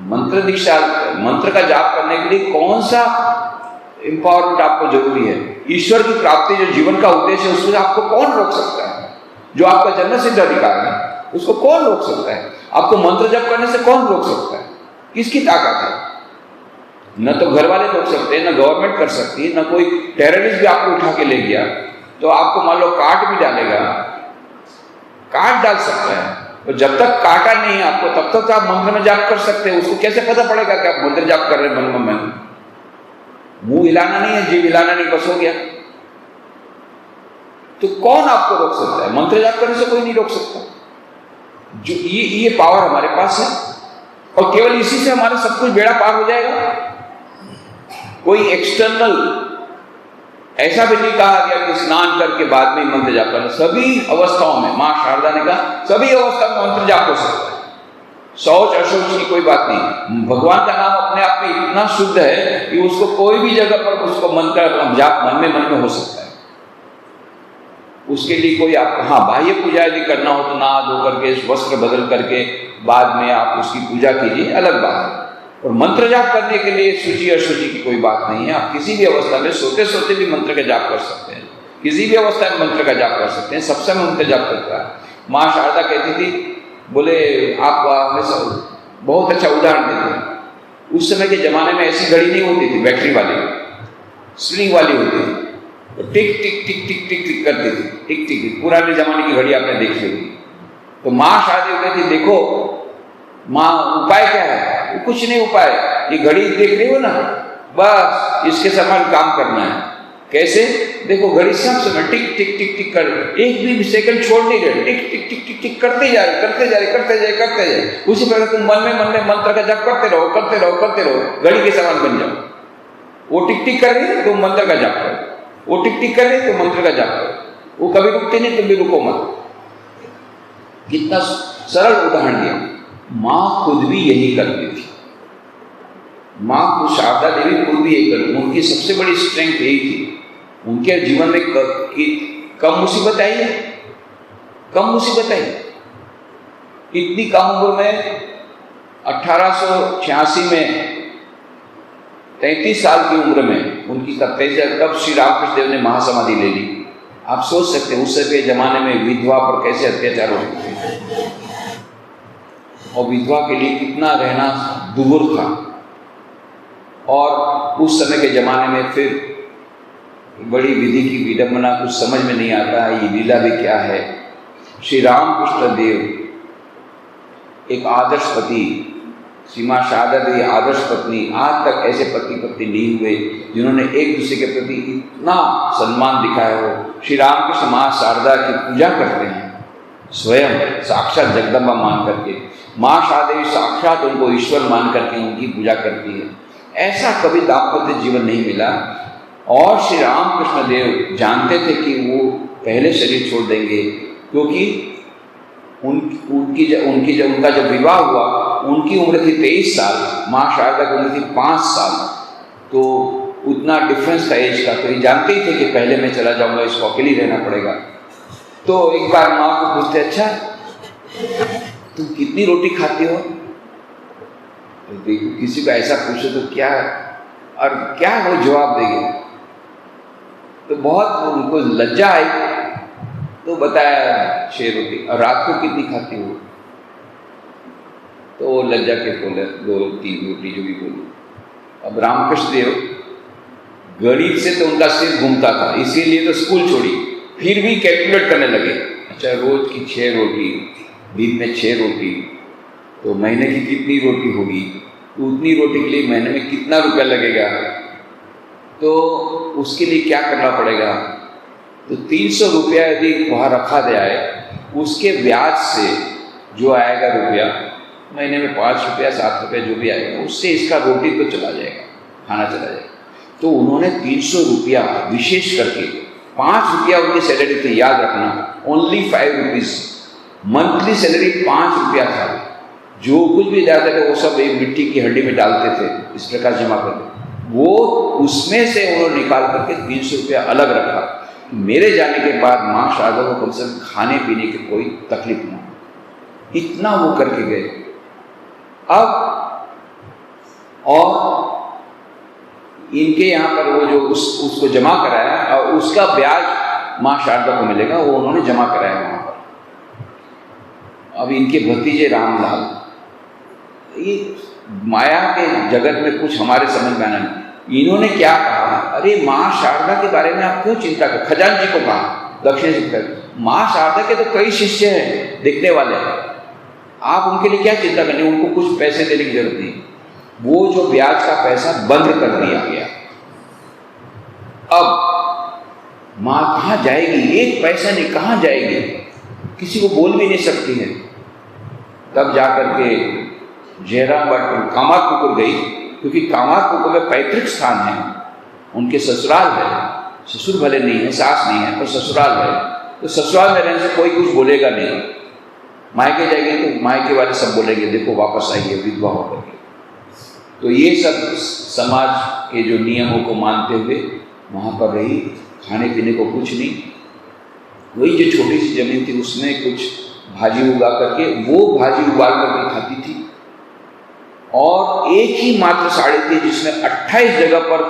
मंत्र दीक्षा, मंत्र का जाप करने के लिए कौन सा इंपावरमेंट आपको जरूरी है? ईश्वर की प्राप्ति जो जीवन का उद्देश्य है, उसमें आपको कौन रोक सकता है? जो आपका जन्म सिद्ध अधिकार है, उसको कौन रोक सकता है? आपको मंत्र जप करने से कौन रोक सकता है? किसकी ताकत है? न तो घर वाले रोक सकते हैं, न गवर्नमेंट कर सकती है, न कोई टेररिस्ट भी आपको उठा के ले गया तो आपको मान लो काट भी डालेगा, काट डाल सकता है, तो जब तक काटा नहीं है आपको तब तक आप मंत्र में जाप कर सकते हैं। उसको कैसे पता पड़ेगा कि आप मंत्र जाप कर रहे हैं? मन में मुंह हिलाना नहीं है, जीभ हिलाना नहीं, बस हो गया। तो कौन आपको रोक सकता है? मंत्र जाप करने से कोई नहीं रोक सकता। जो ये पावर हमारे पास है और केवल इसी से हमारा सब कुछ बेड़ा पार हो जाएगा। कोई एक्सटर्नल ऐसा भी नहीं कहा गया कि स्नान करके बाद में मंत्र जाप करना। सभी अवस्थाओं में मां शारदा ने कहा सभी अवस्था में मंत्र जाप हो सकता है। शौच अशौच की कोई बात नहीं। भगवान का नाम अपने आप में इतना शुद्ध है कि उसको कोई भी जगह पर उसको मंत्र जाप मन में हो सकता है। उसके लिए कोई आपको बाह्य पूजा यदि करना हो तो नहा धो करके वस्त्र बदल करके बाद में आप उसकी पूजा कीजिए, अलग बात है। और मंत्र जाप करने के लिए शुचि अशुचि की कोई बात नहीं है। आप किसी भी अवस्था में सोते सोते भी मंत्र का जाप कर सकते हैं, किसी भी अवस्था में मंत्र का जाप कर सकते हैं। सब समय मंत्र जाप करता है। माँ शारदा कहती थी, बोले आप हमेशा बहुत अच्छा उदाहरण देते हैं। उस समय के जमाने में ऐसी घड़ी नहीं होती थी बैटरी वाली, स्लिंग वाली होती थी, तो टिक टिक टिक टिक टिक टिक करती थी, टिक टिक। पुराने जमाने की घड़ी आपने देखी होगी। तो माँ शारदा कहती देखो माँ उपाय क्या है? कुछ नहीं उपाय, ये घड़ी देख रही हो ना, बस इसके समान काम करना है। कैसे? देखो घड़ी सब समय टिक टिक टिक टिक कर, एक भी सेकंड छोड़ नहीं रहे, टिक टिक टिक टिक टिक करते जा रहे, करते जा रहे, करते जाए, करते जाए। उसी प्रकार तुम मन में मंत्र का जाप करते रहो, करते रहो, करते रहो, घड़ी के समान बन जाओ। वो टिक टिक कर रही है तो मंत्र का जाप करो, वो टिक टिक कर रही है तो मंत्र का जाप करो। वो कभी रुकते नहीं, तुम भी रुको मत। कितना सरल उदाहरण दिया। माँ खुद भी यही करती थी। माँ को शारदा देवी खुद भी यही करती। उनकी सबसे बड़ी स्ट्रेंथ यही थी। उनके जीवन में कम मुसीबत आई है, कम मुसीबत आई। इतनी कम उम्र में 1886 में 33 साल की उम्र में उनकी कब श्री रामकृष्ण देव ने महासमाधि ले ली। आप सोच सकते हैं उस समय के जमाने में विधवा पर कैसे अत्याचार होते थे और विधवा के लिए कितना रहना दूर था। और उस समय के जमाने में फिर बड़ी विधि की विडंबना, कुछ समझ में नहीं आता है ये लीला भी क्या है। श्री रामकृष्ण देव एक आदर्श पति, श्री मां शारदा देवी आदर्श पत्नी। आज तक ऐसे पति पत्नी नहीं हुए जिन्होंने एक दूसरे के प्रति इतना सम्मान दिखाया हो। श्री रामकृष्ण मां शारदा की पूजा करते हैं स्वयं साक्षात जगदम्बा मान करके। मां शारदा देवी साक्षात उनको ईश्वर मान करके उनकी पूजा करती है। ऐसा कभी दाम्पत्य जीवन नहीं मिला। और श्री रामकृष्ण देव जानते थे कि वो पहले शरीर छोड़ देंगे, क्योंकि उनका जब विवाह हुआ उनकी उम्र थी 23 साल, माँ शारदा की उम्र थी 5 साल। तो उतना डिफरेंस था एज का। तो ये जानते ही थे कि पहले मैं चला जाऊंगा, इसको अकेले रहना पड़ेगा। तो एक बार माँ को पूछते, अच्छा तुम कितनी रोटी खाती हो? तो देखो किसी को ऐसा पूछो तो क्या और क्या वो जवाब देंगे। तो बहुत उनको लज्जा आई। तो बताया 6 रोटी। और रात को कितनी खाती हो? तो वो लज्जा के बोले 2-3 रोटी जो भी बोली। अब रामकृष्ण देव गणित से तो उनका सिर घूमता था, इसीलिए तो स्कूल छोड़ी। फिर भी कैलकुलेट करने लगे, अच्छा रोज की 6 रोटी, दिन में 6 रोटी, तो महीने की कितनी रोटी होगी, तो उतनी रोटी के लिए महीने में कितना रुपया लगेगा, तो उसके लिए क्या करना पड़ेगा। तो 300 रुपया यदि वहाँ रखा जाए, उसके ब्याज से जो आएगा रुपया, महीने में 5 रुपया 7 रुपया जो भी आएगा, उससे इसका रोटी तो चला जाएगा, खाना चला जाएगा। तो उन्होंने 300 रुपया विशेष करके, 5 रुपया उनकी सैलरी थी, याद रखना, ओनली 5 रुपीज़ मंथली सैलरी 5 रुपया था। जो कुछ भी जाता था वो सब एक मिट्टी की हड्डी में डालते थे, इस प्रकार जमा करके। वो उसमें से उन्होंने निकाल करके 300 रुपया अलग रखा। मेरे जाने के बाद माँ शारदा को कम से कम खाने पीने की कोई तकलीफ ना, इतना वो करके गए। अब और इनके यहाँ पर वो जो उसको जमा कराया और उसका ब्याज माँ शारदा को मिलेगा, वो उन्होंने जमा कराया वहाँ पर। अब इनके भतीजे रामलाल, ये माया के जगत में कुछ हमारे समझ में आना नहीं। इन्होंने क्या कहा, अरे माँ शारदा के बारे में आप क्यों चिंता कर, खजानजी को कहा दक्षिण से, माँ शारदा के तो कई शिष्य हैं देखने वाले हैं, आप उनके लिए क्या चिंता करनी, उनको कुछ पैसे देने की जरूरत नहीं। वो जो ब्याज का पैसा बंद कर दिया गया। अब माँ कहाँ जाएगी, एक पैसा नहीं, कहाँ जाएगी, किसी को बोल भी नहीं सकती है। तब जाकर के जयराम भट्ट कामारपुकुर गई, क्योंकि कामारपुकुर में पैतृक स्थान है, उनके ससुराल है, ससुर भले नहीं है, सास नहीं है, पर ससुराल है, तो ससुराल में रहने से कोई कुछ बोलेगा नहीं। मायके जाएंगे तो मायके वाले सब बोलेंगे देखो वापस आइए विधवा होकर के। तो ये सब समाज के जो नियमों को मानते हुए वहाँ पर रही, खाने पीने को कुछ नहीं, वही जो छोटी सी जमीन थी उसमें कुछ भाजी उगा करके, वो भाजी उबाल करके खाती थी। और एक ही मात्र साड़ी थी जिसमें 28 जगह पर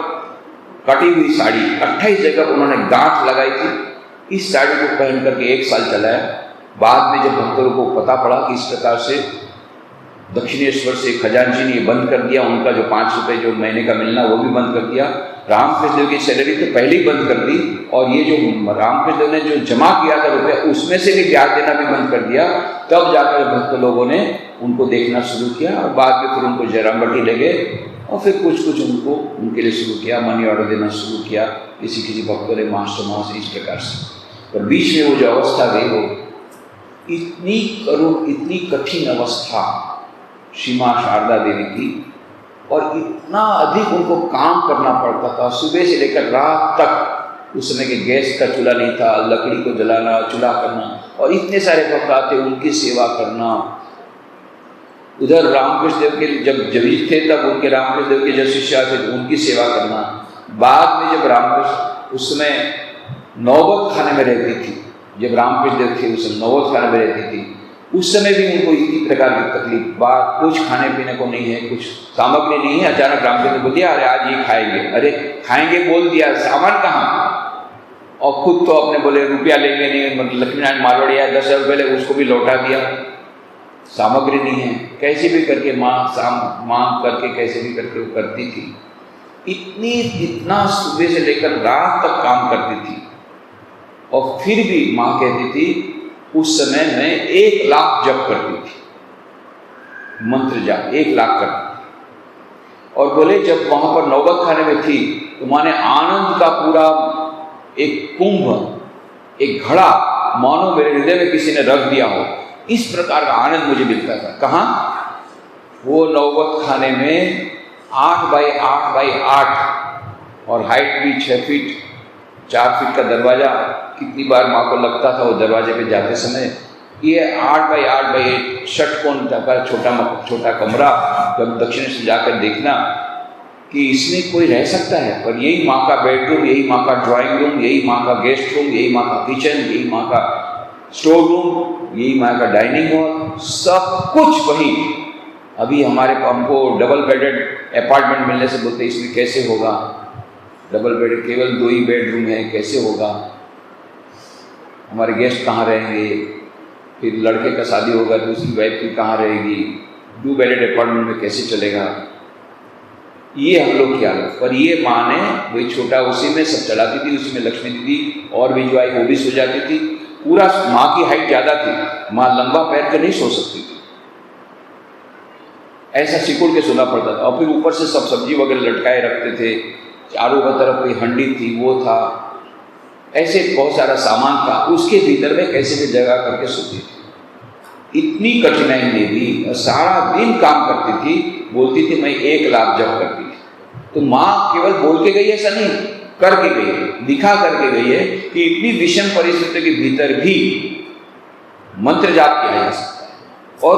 कटी हुई साड़ी, 28 जगह पर उन्होंने गांठ लगाई थी। इस साड़ी को पहन करके 1 साल चलाया। बाद में जब भक्तों को पता पड़ा कि इस प्रकार से दक्षिणेश्वर से खजानजी ने बंद कर दिया, उनका जो 5 रुपये जो महीने का मिलना वो भी बंद कर दिया, रामकृष्ण देव की सैलरी तो पहले ही बंद कर दी, और ये जो रामकृष्ण देव ने जो जमा किया था रुपया उसमें से भी ब्याज देना भी बंद कर दिया। तब जाकर भक्त लोगों ने उनको देखना शुरू किया, और बाद में फिर उनको जयराम भट्टी ले गए, और फिर कुछ कुछ उनको उनके लिए शुरू किया, मनी ऑर्डर देना शुरू किया, किसी किसी भक्तों ने मास्टर मास इस प्रकार से। पर बीच में वो जो अवस्था गई, वो इतनी करुण, इतनी कठिन अवस्था श्री माँ शारदा देवी की, और इतना अधिक उनको काम करना पड़ता था, सुबह से लेकर रात तक। उस समय के गैस का चूल्हा नहीं था, लकड़ी को जलाना, चूल्हा करना, और इतने सारे भक्त आते उनकी सेवा करना। उधर रामकृष्ण देव के जब जब थे तब उनके रामकृष्ण देव के जो शिष्य थे उनकी सेवा करना। बाद में जब रामकृष्ण उस समय नौबत खाने में रहती थी, जब रामकृष्ण देव थे उस समय नौबत खाने में रहती थी, उस समय भी उनको इसी प्रकार की तकलीफ, बात कुछ खाने पीने को नहीं है, कुछ सामग्री नहीं है। अचानक रामकृष्ण ने बोल दिया अरे आज ये खाएंगे, अरे खाएंगे बोल दिया, सामान कहाँ, और खुद तो अपने बोले रुपया लेंगे नहीं, मतलब लक्ष्मीनारायण मारवाड़ी आया 10,000 रुपये ले, उसको भी लौटा दिया, सामग्री नहीं है। कैसे भी करके मांग करके कैसे भी करके वो करती थी। इतना सुबह से लेकर रात तक काम करती थी, और फिर भी माँ कहती थी उस समय मैं 1 लाख जप करती थी, मंत्र जाप 1 लाख करती थी। और बोले जब वहां पर नौबत खाने में थी तो माने आनंद का पूरा एक कुंभ, एक घड़ा मानो मेरे हृदय में किसी ने रख दिया हो, इस प्रकार का आनंद मुझे मिलता था। कहाँ? वो नौबत खाने में 8 बाई 8 बाई 8, और हाइट भी 6 फीट 4 फीट का दरवाजा। कितनी बार माँ को लगता था वो दरवाजे पे जाते समय, ये 8 बाई 8 बाई 8 षटकोण का छोटा कमरा। जब दक्षिण से जाकर देखना कि इसमें कोई रह सकता है, पर यही माँ का बेडरूम, यही माँ का ड्राइंग रूम, यही माँ का गेस्ट रूम, यही माँ का किचन, यही माँ का स्टोर रूम, यही माँ का डाइनिंग हॉल, सब कुछ वही। अभी हमको डबल बेडेड अपार्टमेंट मिलने से बोलते इसमें कैसे होगा, डबल बेड, केवल 2 ही बेडरूम है, कैसे होगा, हमारे गेस्ट कहाँ रहेंगे, फिर लड़के का शादी होगा तो उसकी वाइफ की कहाँ रहेगी, 2 बेडेड अपार्टमेंट में कैसे चलेगा, ये हम लोग क्या लोग। पर ये माँ ने वही छोटा, उसी में सब चलाती थी, उसी में लक्ष्मी दीदी और भी जो आई वो भी सो जाती थी। पूरा माँ की हाइट ज़्यादा थी, माँ लंबा पैर के नहीं सो सकती थी, ऐसा सिकुड़ के सोना पड़ता था। और फिर ऊपर से सब सब्जी वगैरह लटकाए रखते थे, चारों तरफ कोई हंडी थी वो था, ऐसे बहुत सारा सामान था, उसके भीतर में कैसे भी जगह करके सोती थी। इतनी कठिनाई में भी सारा दिन काम करती थी, बोलती थी मैं 1 लाख जप करती थी। तो माँ केवल बोल के गई ऐसा नहीं, करके गई है, दिखा करके गई है कि इतनी विषम परिस्थिति के भीतर भी मंत्र जाप किया जा सकता है। और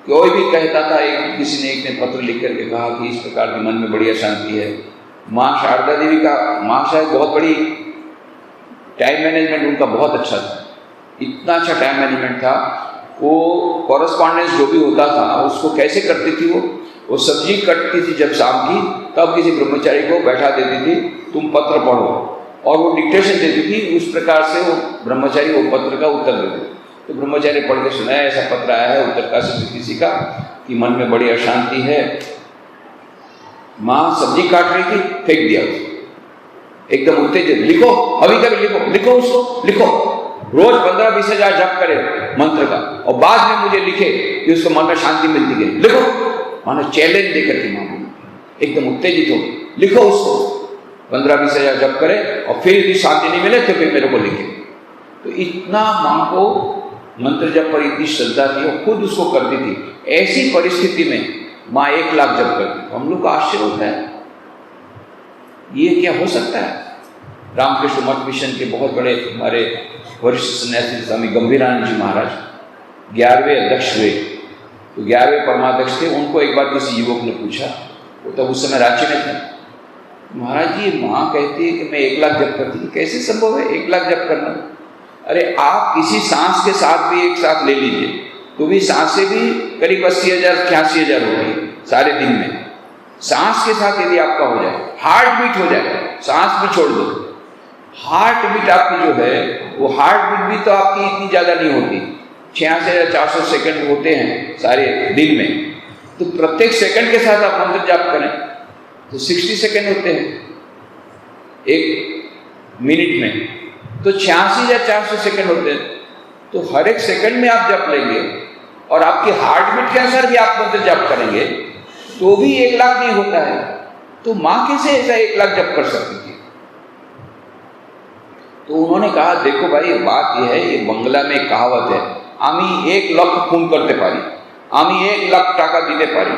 कोई भी कहता था, किसी ने एक ने पत्र लिख करके कहा कि इस प्रकार के मन में बड़ी अशांति है। माँ शारदा देवी का, माँ शायद बहुत बड़ी टाइम मैनेजमेंट उनका बहुत अच्छा था, इतना अच्छा टाइम मैनेजमेंट था। वो कॉरेस्पॉन्डेंस जो भी होता था उसको कैसे करती थी, वो सब्जी कटती थी जब शाम की, तब किसी ब्रह्मचारी को बैठा देती थी, तुम पत्र पढ़ो, और वो डिक्टेशन देती थी, उस प्रकार से वो ब्रह्मचारी वो पत्र का उत्तर देते। तो ब्रह्मचारी पढ़ के सुनाया, ऐसा पत्र आया है उत्तरकाशी से किसी का कि मन में बड़ी अशांति है, माँ सब्जी काट रही थी, फेंक दिया उसको, एकदम उत्तेजित, लिखो अभी कभी लिखो उसको, लिखो, रोज 15-20 हजार जप करे मंत्र का, और बाद में मुझे लिखे कि उसको मन में शांति मिलती गई, लिखो। मानो चैलेंज देकर के माँ एकदम उत्तेजित हो, लिखो उसको, 15-20 हजार जप करे और फिर भी शांति नहीं मिले तो फिर मेरे को लिखे। तो इतना माँ को मंत्र जप पर इतनी श्रद्धा थी और खुद उसको करती थी। ऐसी परिस्थिति में माँ 1 लाख जप करती, तो हम लोग को आश्चर्य होता है, ये क्या हो सकता है। रामकृष्ण मठ मिशन के बहुत बड़े हमारे वरिष्ठ सन्यासी स्वामी गंभीरानंद जी महाराज 11वें अध्यक्ष हुए, तो 11वें परमाध्यक्ष थे। उनको एक बार किसी युवक ने पूछा, वो तब उस समय रांची में थे, महाराज जी माँ कहती है कि मैं 1 लाख जप करती हूँ, कैसे संभव है 1 लाख जप करना। अरे आप किसी सांस के साथ भी एक साथ ले लीजिए तो भी सांसें भी करीब 80,000-81,000 होगी सारे दिन में। सांस के साथ यदि आपका हो जाए, हार्ट बीट हो जाए, सांस भी छोड़ दो, हार्ट बीट आपकी जो है वो हार्ट बीट भी तो आपकी इतनी ज़्यादा नहीं होती, 86,400 सेकंड होते हैं सारे दिन में। तो प्रत्येक सेकंड के साथ आप मंत्र जाप करें तो 60 सेकंड होते हैं 1 मिनट में, तो 86,400 सेकंड होते हैं। तो हर एक सेकंड में आप जप लेंगे और आपके हार्ट बीट के अनुसार भी आप मंत्र जाप करेंगे तो भी 1 लाख नहीं होता है। तो माँ कैसे ऐसा 1 लाख जप कर सकती थी। तो उन्होंने कहा देखो भाई बात यह है, ये बंगला में कहावत है, आमी 1 लाख खून करते पारी, आमी 1 लाख टाका दीते पारी।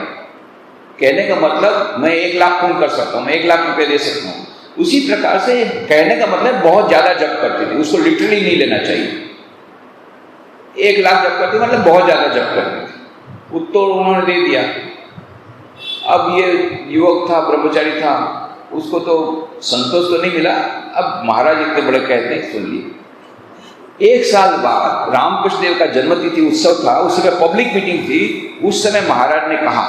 कहने का मतलब मैं 1 लाख खून कर सकता हूँ, मैं 1 लाख रुपए दे सकता हूँ। उसी प्रकार से कहने का मतलब बहुत ज्यादा जप करती थी, उसको लिटरली नहीं लेना चाहिए। 1 लाख जप करती मतलब बहुत ज्यादा जप करती थी। उत्तर उन्होंने दे दिया। अब ये युवक था, ब्रह्मचारी था, उसको तो संतोष तो नहीं मिला। अब महाराज इतने बड़े कहते हैं, सुनिए। 1 साल बाद रामकृष्ण देव का जन्मतिथि उत्सव था, उस समय पब्लिक मीटिंग थी। उस समय महाराज ने कहा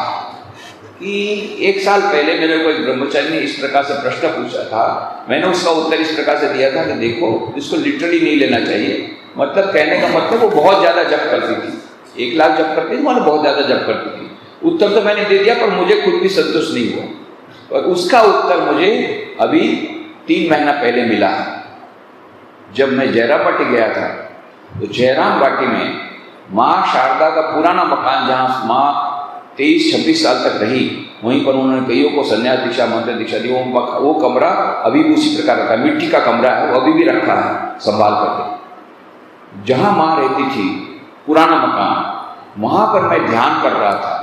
कि 1 साल पहले मेरे को एक ब्रह्मचारी ने इस प्रकार से प्रश्न पूछा था, मैंने उसका उत्तर इस प्रकार से दिया था कि देखो इसको लिटरली नहीं लेना चाहिए। मतलब कहने का मतलब वो बहुत ज़्यादा जप करती थी, 1 लाख जप करती थी, मतलब बहुत ज़्यादा जप करती थी। उत्तर तो मैंने दे दिया पर मुझे खुद भी संतुष्ट नहीं हुआ। और उसका उत्तर मुझे अभी 3 महीना पहले मिला। जब मैं जयराम बाटी गया था तो जयराम बाटी में माँ शारदा का पुराना मकान, जहाँ माँ 23-26 साल तक रही, वहीं पर उन्होंने कईयों को संन्यास दीक्षा, मंत्र दीक्षा दी। वो कमरा अभी भी उसी प्रकार रखा है, मिट्टी का कमरा है, वो अभी भी रखा है संभाल करके। जहाँ माँ रहती थी, पुराना मकान, वहाँ पर मैं ध्यान कर रहा था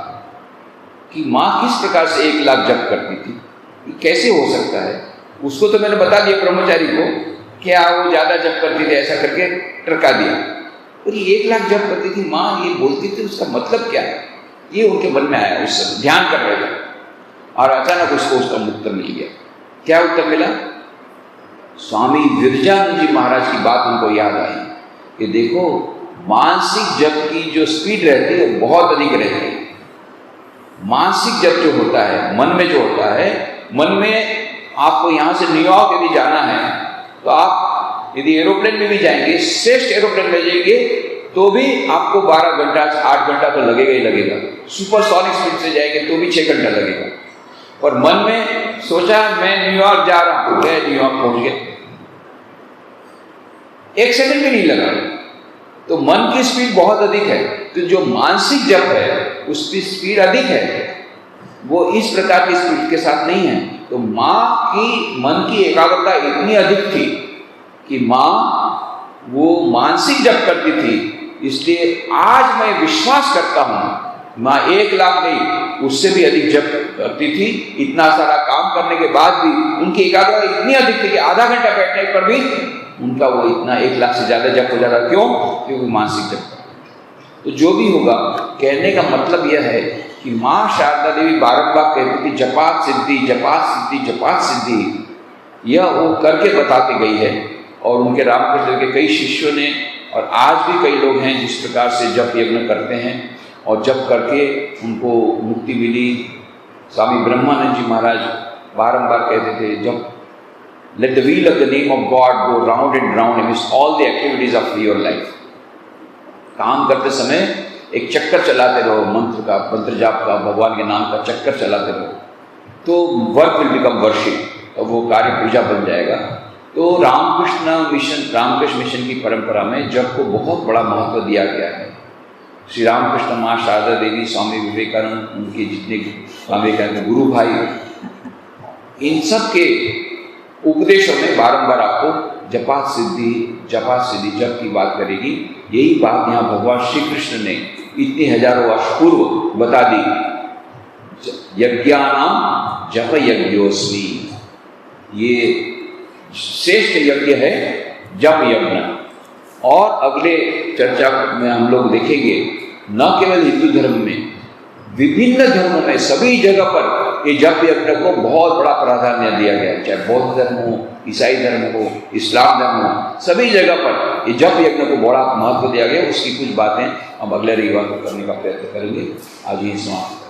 कि माँ किस प्रकार से 1 लाख जप करती थी, कैसे हो सकता है। उसको तो मैंने बता दिया ब्रह्मचारी को, क्या वो ज़्यादा जप करती थी, ऐसा करके टरका दिया। और ये 1 लाख जप करती थी माँ, ये बोलती थी, उसका मतलब क्या है, ये उनके मन में आया। उस समय ध्यान कर रहे थे और अचानक उसको उसका उत्तर मिल गया। क्या उत्तर मिला? स्वामी विरजानंद जी महाराज की बात उनको याद आई कि देखो मानसिक जप की जो स्पीड रहती है बहुत अधिक रहती है। मानसिक जप जो होता है, मन में जो होता है, मन में आपको यहाँ से न्यूयॉर्क यदि जाना है तो आप यदि एरोप्लेन में भी जाएंगे, श्रेष्ठ एरोप्लेन में जाएंगे तो भी आपको 12 घंटा 8 घंटा तो लगेगा ही लगेगा। सुपरसोनिक स्पीड से जाएंगे तो भी 6 घंटा लगेगा। और मन में सोचा मैं न्यूयॉर्क जा रहा हूँ, गए न्यूयॉर्क पहुंच गए, 1 सेकंड भी नहीं लगा। तो मन की स्पीड बहुत अधिक है। तो जो मानसिक जप है उसकी स्पीड अधिक है, वो इस प्रकार की स्पीड के साथ नहीं है। तो माँ की मन की एकाग्रता इतनी अधिक थी कि माँ वो मानसिक जप करती थी। इसलिए आज मैं विश्वास करता हूँ माँ 1 लाख नहीं, उससे भी अधिक जप करती थी। इतना सारा काम करने के बाद भी उनकी एकाग्रता इतनी अधिक थी कि आधा घंटा बैठने पर भी उनका वो इतना 1 लाख से ज़्यादा जप हो जाता। क्यों? क्योंकि मानसिक जप। तो जो भी होगा, कहने का मतलब यह है कि माँ शारदा देवी बारंबार कहती थी जपात सिद्धि, जपात सिद्धि, जपात सिद्धि। यह वो करके बताती गई है। और उनके रामकृष्ण के कई शिष्यों ने, और आज भी कई लोग हैं जिस प्रकार से जप यज्ञ करते हैं और जप करके उनको मुक्ति मिली। स्वामी ब्रह्मानंद जी महाराज बारंबार कहते थे, जब let the wheel of the name of God go round and round amidst all the activities of your life. काम करते समय एक चक्कर चलाते रहो, मंत्र जाप का, भगवान के नाम का चक्कर चलाते रहो, तो वर्क विल बिकम वर्शिप, तो वो कार्य पूजा बन जाएगा। तो रामकृष्ण मिशन की परंपरा में जप को बहुत बड़ा महत्व दिया गया है। श्री रामकृष्ण माँ शारदा देवी, स्वामी विवेकानंद, उनके जितने स्वामी विवेकानंद गुरु भाई, इन सब के उपदेशों में बारंबार आपको जपा सिद्धि जप की बात करेगी। यही बात यहाँ भगवान श्री कृष्ण ने इतने हजारों वर्ष पूर्व बता दी। यज्ञानाम जप यज्ञोस्मि, ये श्रेष्ठ यज्ञ है जप यज्ञ। और अगले चर्चा में हम लोग देखेंगे न केवल हिंदू धर्म में, विभिन्न धर्मों में सभी जगह पर ये जप यज्ञ को बहुत बड़ा प्राधान्य दिया गया है। चाहे बौद्ध धर्म हो, ईसाई धर्म हो, इस्लाम धर्म हो, सभी जगह पर ये जप यज्ञ को बड़ा महत्व दिया गया। उसकी कुछ बातें हम अगले रविवार को करने का प्रयत्न करेंगे। आज ही समाप्त।